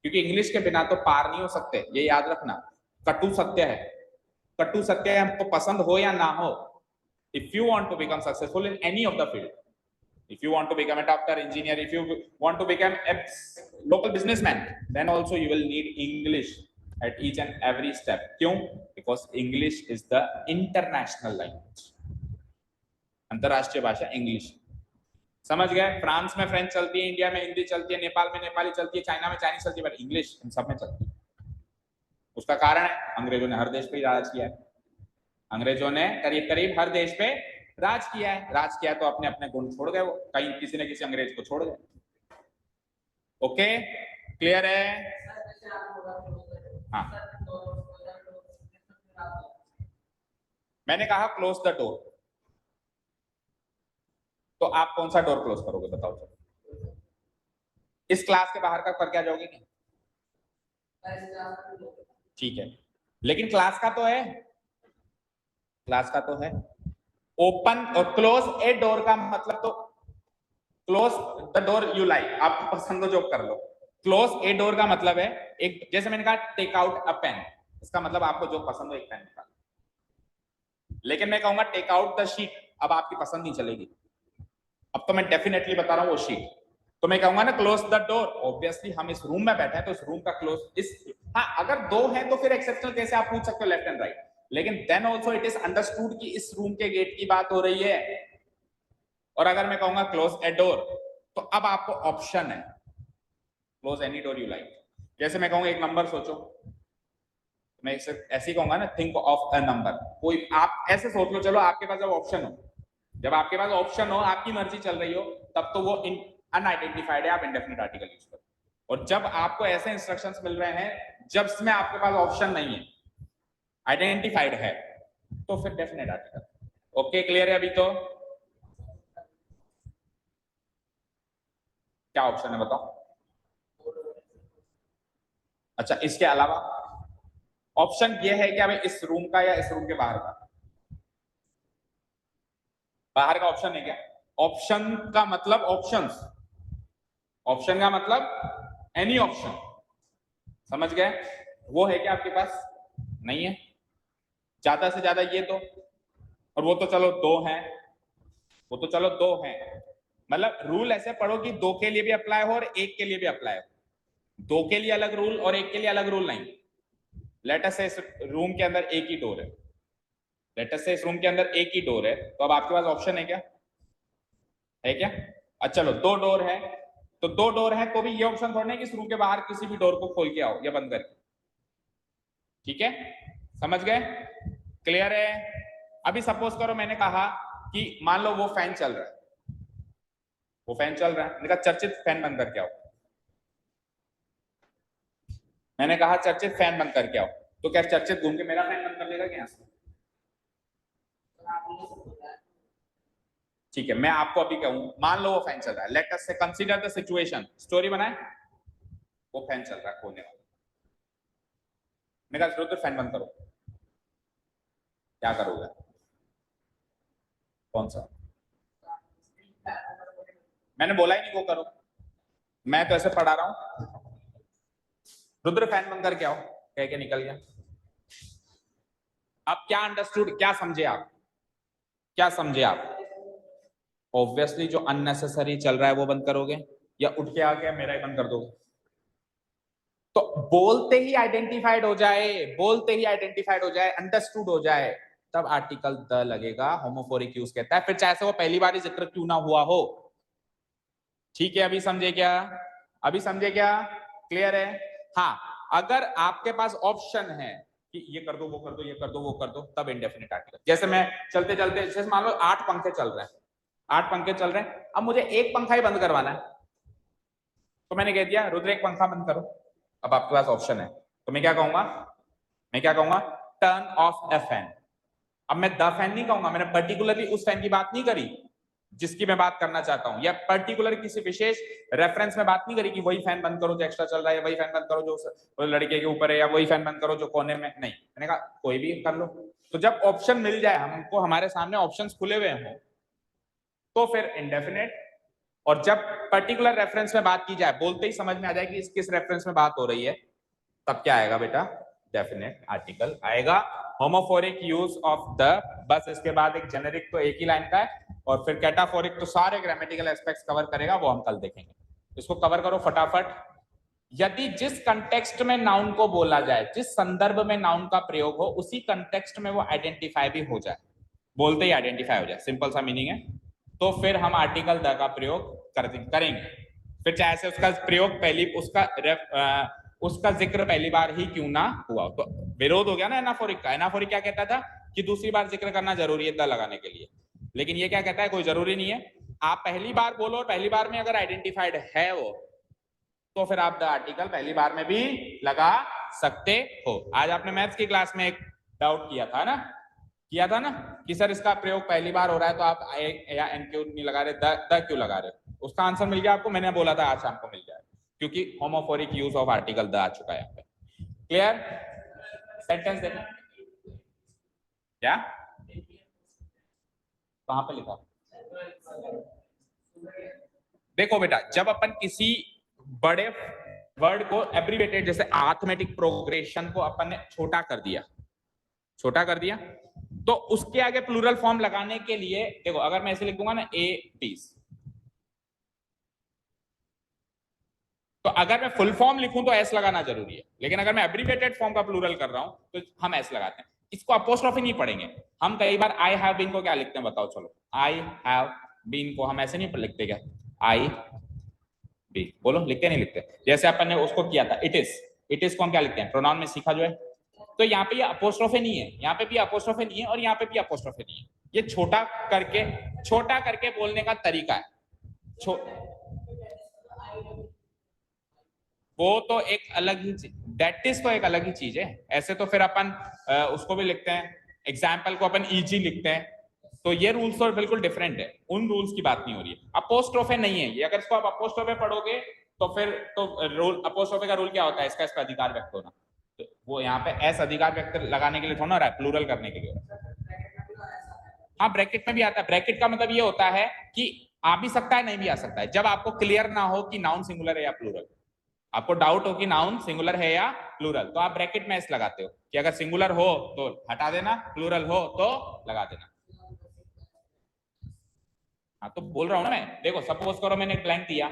क्योंकि इंग्लिश के बिना तो पार नहीं हो सकते, ये याद रखना, कटु सत्य है, कटु सत्य है, हमको पसंद हो या ना हो, if you want to become successful in any of the field, if you want to become a doctor, engineer, if you want to become a local businessman, then also you will need English at each and every step. क्यों? Because English is the international language, अंतरराष्ट्रीय भाषा English. समझ गए? France में French चलती है, India में हिंदी चलती है, नेपाल में नेपाली चलती है, चाइना में चाइनीज चलती है, बट इंग्लिश इन सब में चलती है। उसका कारण है अंग्रेजों ने हर देश पे राज किया है। अंग्रेजों ने करीब करीब हर देश पे राज किया है। राज किया तो अपने अपने गुण छोड़ गए, वो कहीं किसी न किसी अंग्रेज को छोड़ गए। ओके, क्लियर है? हाँ, मैंने कहा क्लोज द डोर, तो आप कौन सा डोर क्लोज करोगे बताओ? चलो, इस क्लास के बाहर का करके आ जाओगे क्या? ठीक है, लेकिन क्लास का तो है, क्लास का तो है। ओपन और क्लोज ए डोर का मतलब तो close the door you like, आपको पसंद हो जो कर लो। क्लोज ए डोर का मतलब है एक, जैसे मैंने कहा टेक आउट अ पेन, इसका मतलब आपको जो पसंद हो एक पेन निकालो। लेकिन मैं कहूंगा टेक आउट द शीट, अब आपकी पसंद नहीं चलेगी। अब तो मैं डेफिनेटली बता रहा हूं वो शीट, तो मैं कहूंगा ना क्लोज द डोर। ऑब्वियसली हम इस रूम में बैठे हैं तो इस रूम का क्लोज इस, हाँ अगर दो हैं तो फिर एक्सेप्शनल कैसे आप पूछ सकते हो लेफ्ट एंड राइट, लेकिन then also it is understood कि इस रूम के गेट की बात हो रही है। और अगर मैं कहूंगा क्लोज ए डोर, तो अब आपको ऑप्शन है close any door you like. जैसे मैं कहूंगा एक नंबर सोचो, मैं ऐसे ही कहूंगा ना थिंक ऑफ अ नंबर, कोई आप ऐसे सोच लो, चलो आपके पास जब ऑप्शन हो, जब आपके पास ऑप्शन हो, आपकी मर्जी चल रही हो, तब तो वो अनआइडेंटिफाइड है, आप इंडेफिनिट आर्टिकल यूज करो। और जब आपको ऐसे इंस्ट्रक्शंस मिल रहे हैं जब इसमें आपके पास ऑप्शन नहीं है, आइडेंटिफाइड है, तो फिर डेफिनेट आर्टिकल। ओके, क्लियर है? अभी तो क्या ऑप्शन है बताओ? अच्छा, इसके अलावा ऑप्शन ये है कि अभी इस रूम का या इस रूम के बाहर का? बाहर का ऑप्शन है क्या? ऑप्शन का मतलब ऑप्शंस, ऑप्शन का मतलब एनी ऑप्शन, समझ गए? वो है क्या आपके पास? नहीं है, ज्यादा से ज्यादा ये दो, और वो तो चलो दो हैं, वो तो चलो दो हैं। मतलब रूल ऐसे पढ़ो कि दो के लिए भी अप्लाई हो और एक के लिए भी अप्लाई हो, दो के लिए अलग रूल और एक के लिए अलग रूल नहीं। लेट अस से इस रूम के अंदर एक ही डोर है, लेट अस से इस रूम के अंदर एक ही डोर है, तो अब आपके पास ऑप्शन है क्या? है क्या? अच्छा चलो दो डोर है, तो दो डोर है तो भी ये ऑप्शन थोड़ा नहीं कि इस रूम के बाहर किसी भी डोर को खोल के आओ या बंद करके। ठीक है, समझ गए? क्लियर है? अभी सपोज करो मैंने कहा कि मान लो वो फैन चल रहा है, वो फैन चल रहा है, मैंने कहा चर्चित फैन बंद करके आओ, मैंने कहा चर्चित फैन बंद करके आओ, तो क्या चर्चित घूम के मेरा फैन बंद कर देगा क्या? ठीक है, मैं आपको अभी कहूं, मान लो वो फैन चल रहा है, लेट अस से कंसीडर द सिचुएशन, स्टोरी बनाए, वो फैन चल रहा है कोने वाला, मैं कहा तो फैन बंद करो, क्या करोगे? कौन सा? मैंने बोला ही नहीं वो करो, मैं तो ऐसे पढ़ा रहा हूं, रुद्र फैन बंद करके आओ, कह के निकल गया। अब क्या अंडरस्टूड, क्या समझे आप? क्या समझे आप? ऑब्वियसली जो अननेसेसरी चल रहा है वो बंद करोगे, या उठ के आके मेरा ही बंद कर दोगे? तो बोलते ही आइडेंटिफाइड हो जाए, बोलते ही आइडेंटिफाइड हो जाए, अंडरस्टूड हो जाए, तब आर्टिकल द लगेगा। होमोफोरिक यूज कहता है, फिर चाहे से वो पहली बार ही जिक्र क्यों ना हुआ हो। ठीक है, अभी समझे क्या? अभी समझे क्या? क्लियर है? हाँ, अगर आपके पास ऑप्शन है कि ये कर दो, वो कर दो, ये कर दो, वो कर दो, तब इंडेफिनिट आर्टिकल। जैसे मैं चलते चलते, जैसे मान लो 8 पंखे चल रहे हैं, 8 पंखे चल रहे हैं, अब मुझे एक पंखा ही बंद करवाना है, तो मैंने कह दिया रुद्र एक पंखा बंद करो। अब आपके पास ऑप्शन है, तो मैं क्या कहूंगा? मैं क्या कहूंगा? Turn of a fan. अब मैं द फैन नहीं कहूंगा, मैंने पर्टिकुलरली उस फैन की बात नहीं करी जिसकी मैं बात करना चाहता हूं, या पर्टिकुलर किसी विशेष रेफरेंस में बात नहीं करी कि वही फैन बंद करो जो एक्स्ट्रा चल रहा है, वही फैन बंद करो जो लड़के के ऊपर है, या वही फैन बंद करो जो कोने में। नहीं, मैंने कहा कोई भी कर लो। तो जब ऑप्शन मिल जाए हमको, हमारे सामने ऑप्शंस खुले हुए हों, तो फिर इंडेफिनेट। और जब पर्टिकुलर रेफरेंस में बात की जाए, बोलते ही समझ में आ जाए कि किस रेफरेंस में बात हो रही है, तब क्या आएगा बेटा? डेफिनेट आर्टिकल आएगा। होमोफोरिक यूज ऑफ द, बस इसके बाद एक जेनेरिक तो एक ही लाइन का है, और फिर कैटाफोरिक तो सारे ग्रामेटिकल एस्पेक्ट्स कवर करेगा, वो हम कल देखेंगे। इसको कवर करो फटाफट। यदि जिस कंटेक्स्ट में नाउन को बोला जाए, जिस संदर्भ में नाउन का प्रयोग हो, उसी कंटेक्स्ट में वो आइडेंटिफाई भी हो जाए, बोलते ही आइडेंटिफाई हो जाए, सिंपल सा मीनिंग है। तो फिर हम आर्टिकल द का प्रयोग करेंगे। फिर चाहे से उसका प्रयोग पहली उसका जिक्र पहली बार ही क्यों ना हुआ। तो विरोध हो गया ना एनाफोरिक का। एनाफोरिक क्या कहता था कि दूसरी बार जिक्र करना जरूरी है द लगाने के लिए, लेकिन ये क्या कहता है कोई जरूरी नहीं है। आप पहली बार बोलो और पहली बार में अगर आइडेंटिफाइड है वो, तो फिर आप द आर्टिकल पहली बार में भी लगा सकते हो। आज आपने मैथ्स की क्लास में एक डाउट किया था ना कि सर इसका प्रयोग पहली बार हो रहा है तो आप आई या एन क्यों नहीं लगा रहे, द क्यों लगा रहे हो। उसका आंसर मिल गया आपको। मैंने बोला था आज शाम को मिल जाएगा, क्योंकि होमोफोरिक यूज ऑफ आर्टिकल द आ चुका है यहाँ पे। क्लियर? सेंटेंस देखो क्या कहां पे लिखा। देखो बेटा, जब अपन किसी बड़े वर्ड को एब्रीवेटेड, जैसे अरिथमेटिक प्रोग्रेशन को अपन ने छोटा कर दिया, तो उसके आगे प्लूरल फॉर्म लगाने के लिए देखो, अगर मैं ऐसे लिख दूंगा ना ए पीस, तो अगर मैं फुल फॉर्म लिखूं तो एस लगाना जरूरी है, लेकिन अगर मैं एब्रीवेटेड फॉर्म का प्लूरल कर रहा हूं तो हम एस लगाते हैं। इसको अपोस्ट्रोफी नहीं पढ़ेंगे हम। कई बार आई हैव बीन को क्या लिखते हैं बताओ, चलो आई हैव बीन को हम ऐसे नहीं लिखते क्या, आई बी, बोलो लिखते नहीं लिखते। जैसे अपन ने उसको किया था इट इज को हम क्या लिखते हैं, प्रोनाउन में सीखा जो है। तो यहाँ पे ये अपोस्ट्रोफी नहीं है, यहाँ पे भी अपोस्ट्रोफी नहीं है और यहाँ पे भी अपोस्ट्रोफी नहीं है। ये छोटा करके बोलने का तरीका है। वो तो एक अलग ही चीज, दैट इज तो एक अलग ही चीज है। ऐसे तो फिर अपन उसको भी लिखते हैं, एग्जाम्पल को अपन ईजी लिखते हैं। तो ये रूल्स तो बिल्कुल डिफरेंट है, उन रूल्स की बात नहीं हो रही है। अपोस्ट्रोफे नहीं है ये। अगर इसको आप अपोस्ट्रोफे पढ़ोगे तो फिर तो रूल, अपोस्ट्रोफे का रूल क्या होता है, इसका अधिकार व्यक्त होना। तो वो यहाँ पे एस अधिकार व्यक्त लगाने के लिए थोड़ा ना, प्लूरल करने के लिए। हाँ ब्रैकेट में भी आता है। ब्रैकेट का मतलब ये होता है कि आ भी सकता है नहीं भी आ सकता है, जब आपको क्लियर ना हो कि नाउन सिंगुलर है या प्लूरल। आपको डाउट हो कि नाउन सिंगुलर है या प्लूरल, तो आप ब्रैकेट में एस लगाते हो कि अगर सिंगुलर हो तो हटा देना, प्लूरल हो तो लगा देना। हाँ तो बोल रहा हूं ना मैं। देखो सपोज करो मैंने एक ब्लैंक दिया,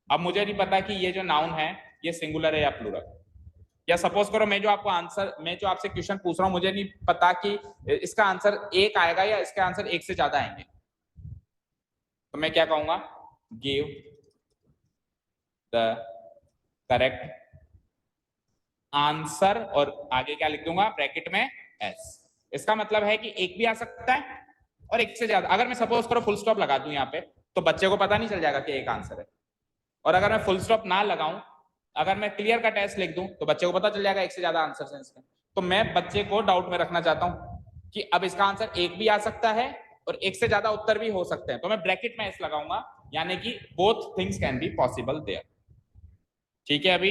अब मुझे नहीं पता कि ये जो नाउन है ये सिंगुलर है या प्लूरल। या सपोज करो मैं जो आपसे क्वेश्चन पूछ रहा हूं, मुझे नहीं पता कि इसका आंसर एक आएगा या इसके आंसर एक से ज्यादा आएंगे। तो मैं क्या कहूंगा, गिव द करेक्ट आंसर, और आगे क्या लिख दूंगा ब्रैकेट में एस। इसका मतलब है कि एक भी आ सकता है और एक से ज्यादा। अगर मैं सपोज करो फुल स्टॉप लगा दूं यहाँ पे, तो बच्चे को पता नहीं चल जाएगा कि एक आंसर है। और अगर मैं फुल स्टॉप ना लगाऊं, अगर मैं क्लियर का टेस्ट लिख दूं, तो बच्चे को पता चल जाएगा एक से ज्यादा आंसर है इसके। तो मैं बच्चे को डाउट में रखना चाहता हूं कि अब इसका आंसर एक भी आ सकता है और एक से ज्यादा उत्तर भी हो सकते हैं, तो मैं ब्रैकेट में एस लगाऊंगा, यानी कि both things can be possible there. ठीक है, अभी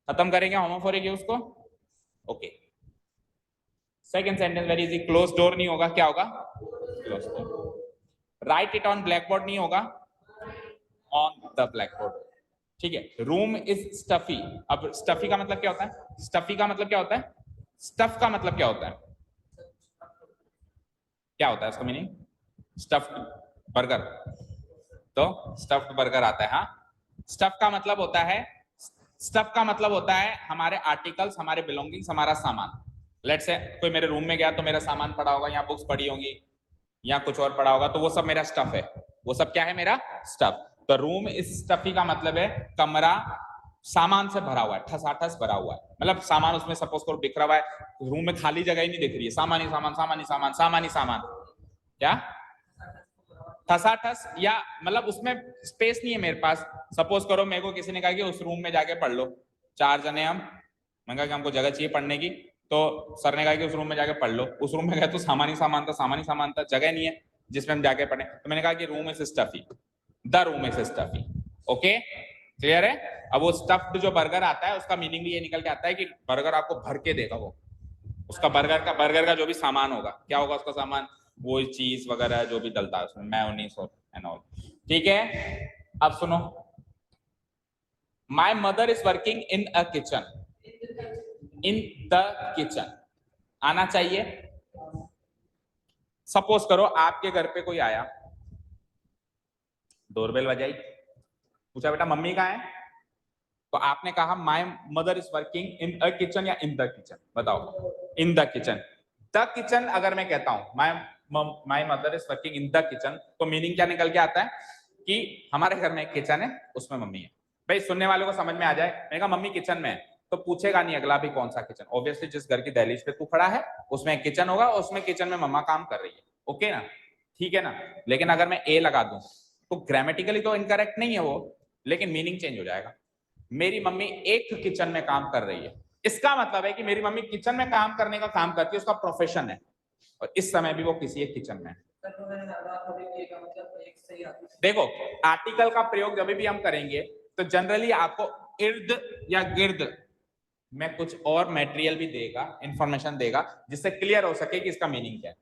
खत्म करेंगे होमोफोरिक यूज को। Okay, second sentence very easy. Close door नहीं होगा, क्या होगा, close door. Write it on black board नहीं होगा, ऑन द ब्लैक बोर्ड। ठीक है। Room is stuffy. अब स्टफी का मतलब क्या होता है, स्टफी का मतलब क्या होता है, स्टफ का मतलब क्या होता है, क्या होता है उसका मीनिंग, स्टफ्ड बर्गर। तो स्टफ्ड बर्गर आता है। हाँ, स्टफ का मतलब होता है, स्टफ का मतलब होता है हमारे आर्टिकल्स, हमारे बिलोंगिंग्स, हमारा सामान। लेट्स से कोई मेरे रूम में गया तो मेरा सामान पड़ा होगा, यहाँ बुक्स पड़ी होंगी या कुछ और पड़ा होगा, तो वो सब मेरा स्टफ है। वो सब क्या है, मेरा स्टफ। तो रूम इस स्टफी का मतलब है कमरा सामान से भरा हुआ है, ठसाठस भरा हुआ है। मतलब सामान उसमें सपोज करो बिखरा हुआ है, रूम में खाली जगह ही नहीं दिख रही है, सामान ही सामान, सामान ही सामान, सामान ही सामान। क्या ठसाठस, या मतलब उसमें स्पेस नहीं है मेरे पास। सपोज करो मेरे को किसी ने कहा कि उस रूम में जाके पढ़ लो, 4 जने हम, मैंने कहा कि हमको जगह चाहिए पढ़ने की, तो सर ने कहा कि उस रूम में जाके पढ़ लो। उस रूम में गए तो सामान ही सामान था, सामान ही सामान था, जगह नहीं है जिसमें हम जाके पढ़े। तो मैंने कहा कि room is stuffy, the room is stuffy. Okay, clear है। अब वो स्टफ्ड जो बर्गर आता है उसका मीनिंग भी ये निकल के आता है कि बर्गर आपको भर के देगा। वो उसका बर्गर का जो भी सामान होगा, क्या होगा उसका सामान, वो चीज वगैरह जो भी डलता है उसमें, मेयोनीज और एंड ऑल। ठीक है, अब सुनो, my mother is working in a kitchen, in the kitchen आना चाहिए। सपोज करो आपके घर पे कोई आया, डोरबेल बजाई, पूछा बेटा मम्मी कहाँ है, तो आपने कहा my mother is working in a kitchen या इन द किचन, बताओ। In the kitchen. The kitchen अगर मैं कहता हूं, my my mother is working in the kitchen, तो मीनिंग क्या निकल के आता है कि हमारे घर में एक किचन है, उसमें मम्मी है। भाई सुनने वालों को समझ में आ जाए, मैंने कहा मम्मी किचन में है, तो पूछेगा नहीं अगला भी कौन सा किचन। ऑब्वियसली जिस घर की दहलीज पे तू खड़ा है उसमें एक किचन होगा, उसमें किचन में मम्मा काम कर रही है। ओके ना, ठीक है ना। लेकिन अगर मैं ए लगा दूं तो ग्रामेटिकली तो इनकरेक्ट नहीं है वो, लेकिन मीनिंग चेंज हो जाएगा। मेरी मम्मी एक किचन में काम कर रही है, इसका मतलब है कि मेरी मम्मी किचन में काम करने का काम करती है, उसका प्रोफेशन है, और इस समय भी वो किसी एक किचन में है। देखो आर्टिकल का प्रयोग जब भी हम करेंगे तो जनरली आपको इर्द या गिर्द में कुछ और मटेरियल भी देगा, इंफॉर्मेशन देगा, जिससे क्लियर हो सके कि इसका मीनिंग क्या है।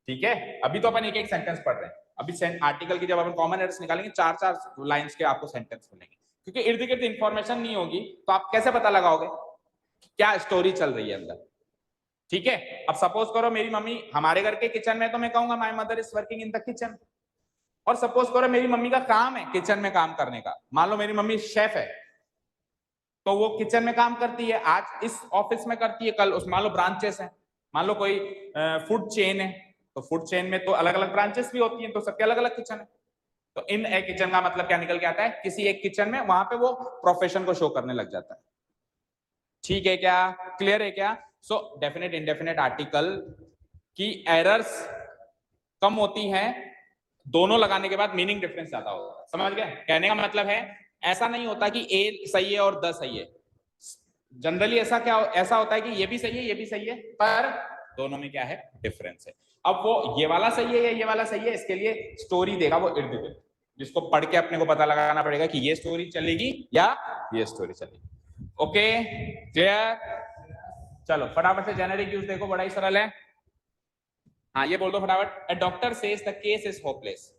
ठीक है, अभी तो अपन एक एक सेंटेंस पढ़ रहे हैं, अभी आर्टिकल की जब अपन कॉमन एरर्स निकालेंगे 4-4 लाइंस के आपको सेंटेंस मिलेंगे, क्योंकि इर्द गिर्द इंफॉर्मेशन नहीं होगी तो आप कैसे पता लगाओगे क्या स्टोरी चल रही है अंदर। ठीक है, अब सपोज करो मेरी मम्मी हमारे घर के किचन में, तो मैं कहूंगा my mother is working in the kitchen. और सपोज करो मेरी मम्मी का काम है किचन में काम करने का, मान लो मेरी मम्मी शेफ है, तो वो किचन में काम करती है, आज इस ऑफिस में करती है, कल उस मान लो ब्रांचेस हैं, मान लो कोई फूड चेन है, तो फूड चेन में तो अलग अलग ब्रांचेस भी होती हैं, तो सबके अलग अलग किचन है। तो इन ए किचन का मतलब क्या निकल के आता है, किसी एक किचन में, वहां पे वो प्रोफेशन को शो करने लग जाता है। ठीक है क्या, क्लियर है क्या। सो डेफिनेट इंडेफिनेट आर्टिकल की एरर्स कम होती हैं, दोनों लगाने के बाद मीनिंग डिफरेंस ज्यादा होगा। समझ गए, कहने का मतलब है ऐसा नहीं होता कि ए सही है और द सही है। जनरली ऐसा होता है कि ये भी सही है ये भी सही है, पर दोनों में क्या है, डिफरेंस है। अब वो ये वाला सही है या ये वाला सही है, इसके लिए स्टोरी देगा वो इर्द गिर्द, जिसको पढ़ के अपने को पता लगाना पड़ेगा कि ये स्टोरी चलेगी या ये स्टोरी चलेगी। ओके क्लियर, चलो फटाफट से जेनेरिक यूज देखो, बड़ा ही सरल है। हाँ ये बोल दो फटाफट, a doctor says the case is hopeless.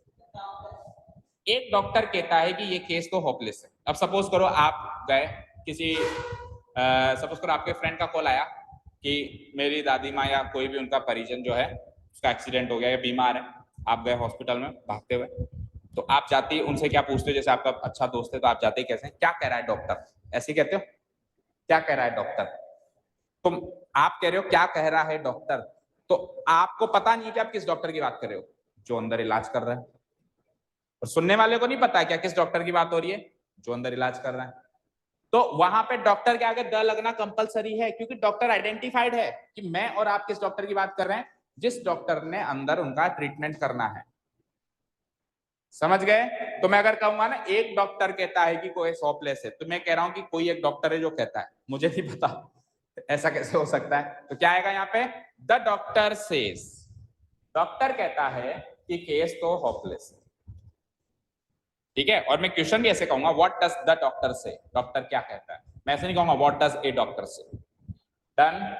एक डॉक्टर कहता है कि ये केस तो होपलेस है। अब सपोज करो आप गए किसी सपोज करो आपके फ्रेंड का कॉल आया कि मेरी दादी माँ या कोई भी उनका परिजन जो है उसका एक्सीडेंट हो गया या बीमार है, आप गए हॉस्पिटल में भागते हुए, तो आप जाती उनसे क्या पूछते हो, जैसे आपका अच्छा दोस्त है तो आप जाते कैसे, क्या कह रहा है डॉक्टर, ऐसे कहते हो, क्या कह रहा है डॉक्टर। तुम आप कह रहे हो क्या कह रहा है डॉक्टर, तो आपको पता नहीं है कि आप किस डॉक्टर की बात कर रहे हो, जो अंदर इलाज कर रहा है। और सुनने वाले को नहीं पता है क्या किस डॉक्टर की बात हो रही है, जो अंदर इलाज कर रहा है। तो वहां पे डॉक्टर के आगे द लगना कंपलसरी है, क्योंकि डॉक्टर आइडेंटिफाइड है कि मैं और आप किस डॉक्टर की बात कर रहे हैं, जिस डॉक्टर ने अंदर उनका ट्रीटमेंट करना है। समझ गए। तो मैं अगर कहूंगा ना एक डॉक्टर कहता है कि कोई होपलेस है, तो मैं कह रहा हूं कि कोई एक डॉक्टर है जो कहता है, मुझे नहीं पता ऐसा कैसे हो सकता है। तो क्या आएगा यहाँ पे, द डॉक्टर सेज, डॉक्टर कहता है कि केस तो होपलेस है। ठीक है, और मैं क्वेश्चन भी ऐसे कहूंगा, व्हाट डज द डॉक्टर से, डॉक्टर क्या कहता है, मैं ऐसे नहीं कहूंगा व्हाट डज ए डॉक्टर से। Done,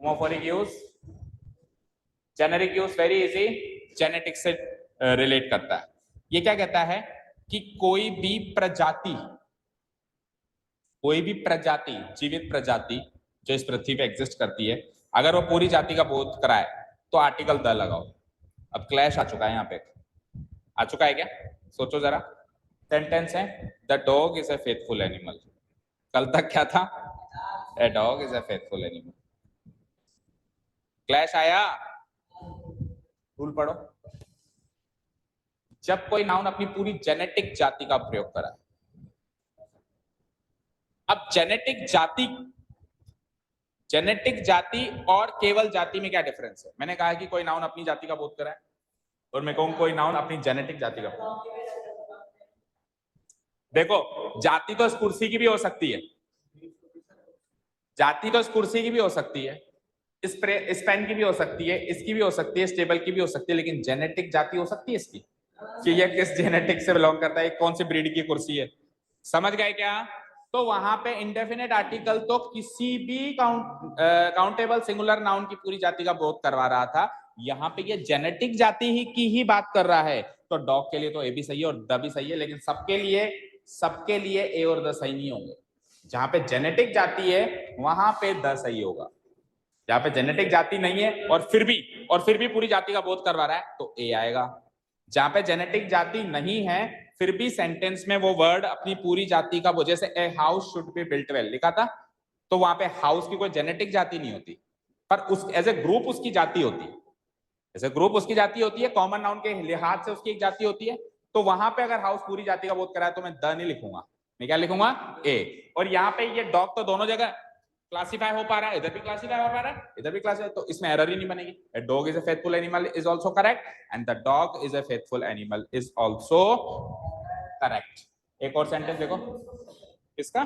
homophonic use, generic use very easy, genetic से रिलेट करता है। ये क्या कहता है कि कोई भी प्रजाति, कोई भी प्रजाति, जीवित प्रजाति जो इस पृथ्वी पे एग्जिस्ट करती है, अगर वो पूरी जाति का बोध कराए तो आर्टिकल द लगाओ। अब क्लैश आ चुका है यहाँ पे, आ चुका है क्या, सोचो जरा। सेंटेंस है, the dog is a faithful animal. कल तक क्या था, a dog is a faithful animal. Clash आया, रूल पढ़ो। जब कोई नाउन अपनी पूरी जेनेटिक जाति का प्रयोग करा, अब जेनेटिक जाति और केवल जाति में क्या डिफरेंस है। मैंने कहा कि कोई नाउन अपनी जाति का बोध कराए, और मैं कहूँ कोई नाउन अपनी जेनेटिक जाति का। देखो जाति तो इस कुर्सी की भी हो सकती है, जाति तो इस कुर्सी की भी हो सकती है, इस पेन की भी हो सकती है, इसकी भी हो सकती है, इस टेबल की भी हो सकती है, लेकिन जेनेटिक जाति हो सकती है इसकी कि ये किस जेनेटिक से बिलोंग करता है, कौन सी ब्रीड की कुर्सी है। समझ गए क्या। तो वहां पे इंडेफिनेट आर्टिकल तो किसी भी काउंटेबल सिंगुलर नाउन की पूरी जाति का बोध करवा रहा था, यहाँ पे ये जेनेटिक जाति ही की ही बात कर रहा है। तो डॉग के लिए तो ए भी सही है और द भी सही है, लेकिन सबके लिए ए और द सही नहीं होंगे। जहां पे जेनेटिक जाति है वहां पे द सही होगा, जहां पे जेनेटिक जाति नहीं है और फिर भी पूरी जाति का बोध करवा रहा है तो ए आएगा। जहां पे जेनेटिक जाति नहीं है फिर भी सेंटेंस में वो वर्ड अपनी पूरी जाति का, जैसे a house should be built well लिखा था, तो वहां पे हाउस की कोई जेनेटिक जाति नहीं होती, पर उस एज ए ग्रुप उसकी जाति होती। जैसे ग्रुप उसकी जाति होती है, कॉमन नाउन के लिहाज से उसकी एक जाति होती है, तो वहां पे अगर हाउस पूरी जाति का बोध करा है तो मैं द नहीं लिखूंगा, मैं क्या लिखूंगा ए। और यहाँ पे ये डॉग तो दोनों जगह क्लासिफाई हो पा रहा है, इधर भी क्लासिफाई हो पा रहा है, इधर भी क्लासिफाई, तो इसमें एरर ही नहीं बनेगी। A dog is a faithful animal is also correct and the dog is a faithful animal is also correct। एक और सेंटेंस देखो, किसका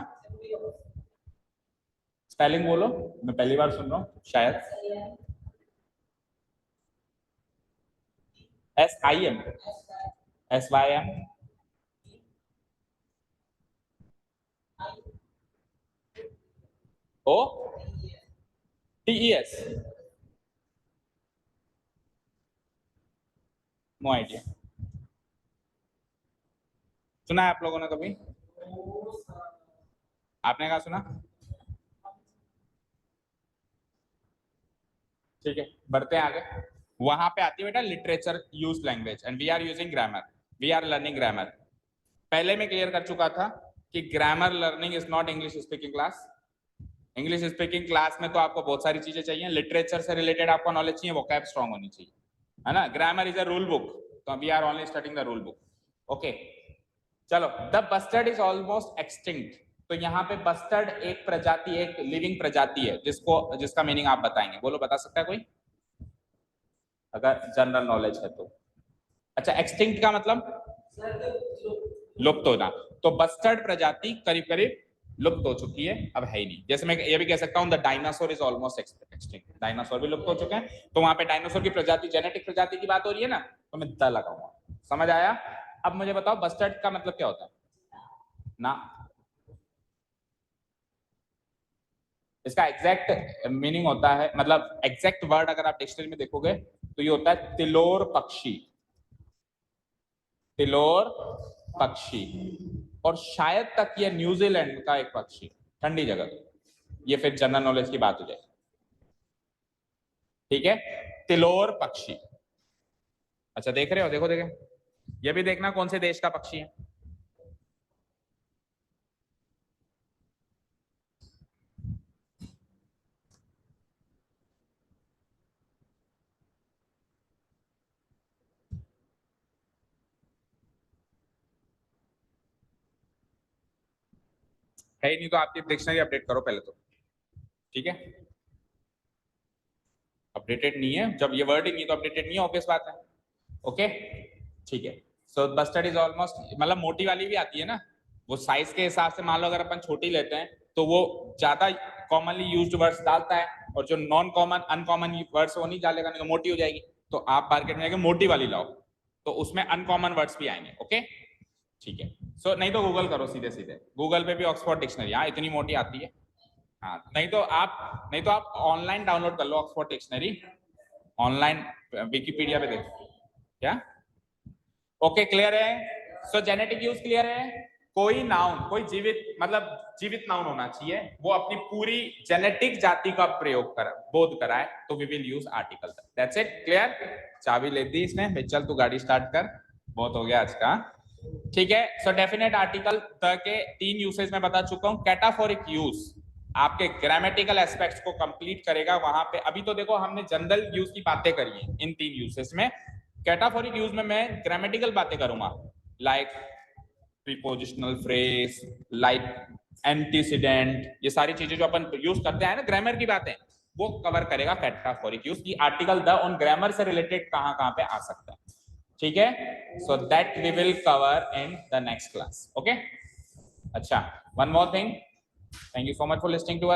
स्पेलिंग बोलो, मैं पहली बार सुन रहा हूँ शायद। SIM, SYM, OTES, no idea. सुना है आप लोगों ने कभी? आपने कहा सुना? ठीक है, बढ़ते हैं आगे। वहां पे आती है बेटा literature use language and we are using grammar, we are learning grammar. पहले मैं क्लियर कर चुका था कि grammar learning is not English speaking class. English speaking class में तो आपको बहुत सारी चीजें चाहिए, लिटरेचर से रिलेटेड आपको नॉलेज चाहिए, वोकैब स्ट्रांग होनी चाहिए, है ना। Grammar is a rule book, तो we are only studying the rule book. Okay चलो, the bustard is almost extinct. तो यहाँ पे बस्टर्ड एक प्रजाति, एक लिविंग प्रजाति है, जिसका मीनिंग आप बताएंगे, बोलो, बता सकता है कोई अगर जनरल नॉलेज है तो? अच्छा, एक्सटिंक्ट का मतलब लुप्त होना, तो बस्टर्ड प्रजाति करीब करीब लुप्त हो चुकी है, अब है ही नहीं। जैसे मैं ये भी कह सकता हूँ the dinosaur is almost extinct, dinosaur भी लुप्त हो चुके हैं, तो वहां पे डायनासोर की प्रजाति, जेनेटिक प्रजाति की बात हो रही है ना, तो मैं द लगाऊंगा। समझ आया? अब मुझे बताओ बस्टर्ड का मतलब क्या होता है? ना, इसका एग्जैक्ट मीनिंग होता है, मतलब एग्जैक्ट वर्ड अगर आप डिक्शनरी में देखोगे तो ये होता है तिलोर पक्षी, तिलोर पक्षी। और शायद तक ये न्यूजीलैंड का एक पक्षी, ठंडी जगह। ये फिर जनरल नॉलेज की बात हो जाएगी, ठीक है। तिलोर पक्षी, अच्छा देख रहे हो, देखो देखे, ये भी देखना कौन से देश का पक्षी है। है ही नहीं तो आपकी डिक्शनरी अपडेट करो पहले तो, ठीक है। अपडेटेड नहीं है, जब ये वर्ड ही नहीं है तो अपडेटेड नहीं है, ऑब्वियस बात है। ओके ठीक है। सो बस्टर्ड इज ऑलमोस्ट, मतलब मोटी वाली भी आती है ना, वो साइज के हिसाब से, मान लो अगर अपन छोटी लेते हैं तो वो ज्यादा कॉमनली यूज्ड वर्ड्स डालता है, और जो नॉन कॉमन अनकॉमन वर्ड्स वो नहीं डालेगा, नहीं तो मोटी हो जाएगी। तो आप मार्केट में जाके मोटी वाली लाओ, तो उसमें अनकॉमन वर्ड्स भी आएंगे। ओके ठीक है। सो नहीं तो गूगल करो सीधे सीधे, गूगल पे भी ऑक्सफोर्ड डिक्शनरी, हाँ इतनी मोटी आती है। हाँ नहीं तो आप ऑनलाइन डाउनलोड कर लो ऑक्सफोर्ड डिक्शनरी, ऑनलाइन विकिपीडिया पे देखो क्या। ओके क्लियर है? सो जेनेटिक यूज क्लियर है। कोई नाउन, कोई जीवित, मतलब जीवित नाउन होना चाहिए, वो अपनी पूरी जेनेटिक जाति का प्रयोग कर बोध कराए, तो we will use article. That's it, clear. चाबी ले दी इसने, भाई चल तू गाड़ी स्टार्ट कर, बहुत हो गया आज का, ठीक है। सो डेफिनेट आर्टिकल द के 3 यूसेज में बता चुका हूं। कैटाफोरिक यूज आपके ग्रामेटिकल एस्पेक्ट्स को कंप्लीट करेगा वहां पे। अभी तो देखो हमने जनरल यूज की बातें करी है इन 3 यूसेज में, कैटाफोरिक यूज में मैं ग्रामेटिकल बातें करूंगा, like prepositional phrase, like antecedent, ये सारी चीजें जो अपन यूज करते हैं ना ग्रामर की बातें, वो कवर करेगा कैटाफोरिक यूज की। आर्टिकल द ऑन ग्रामर से रिलेटेड कहां कहां पे आ सकता है, ठीक है। So that we will cover in the next class. Okay अच्छा, one more thing, thank you so much for listening to us.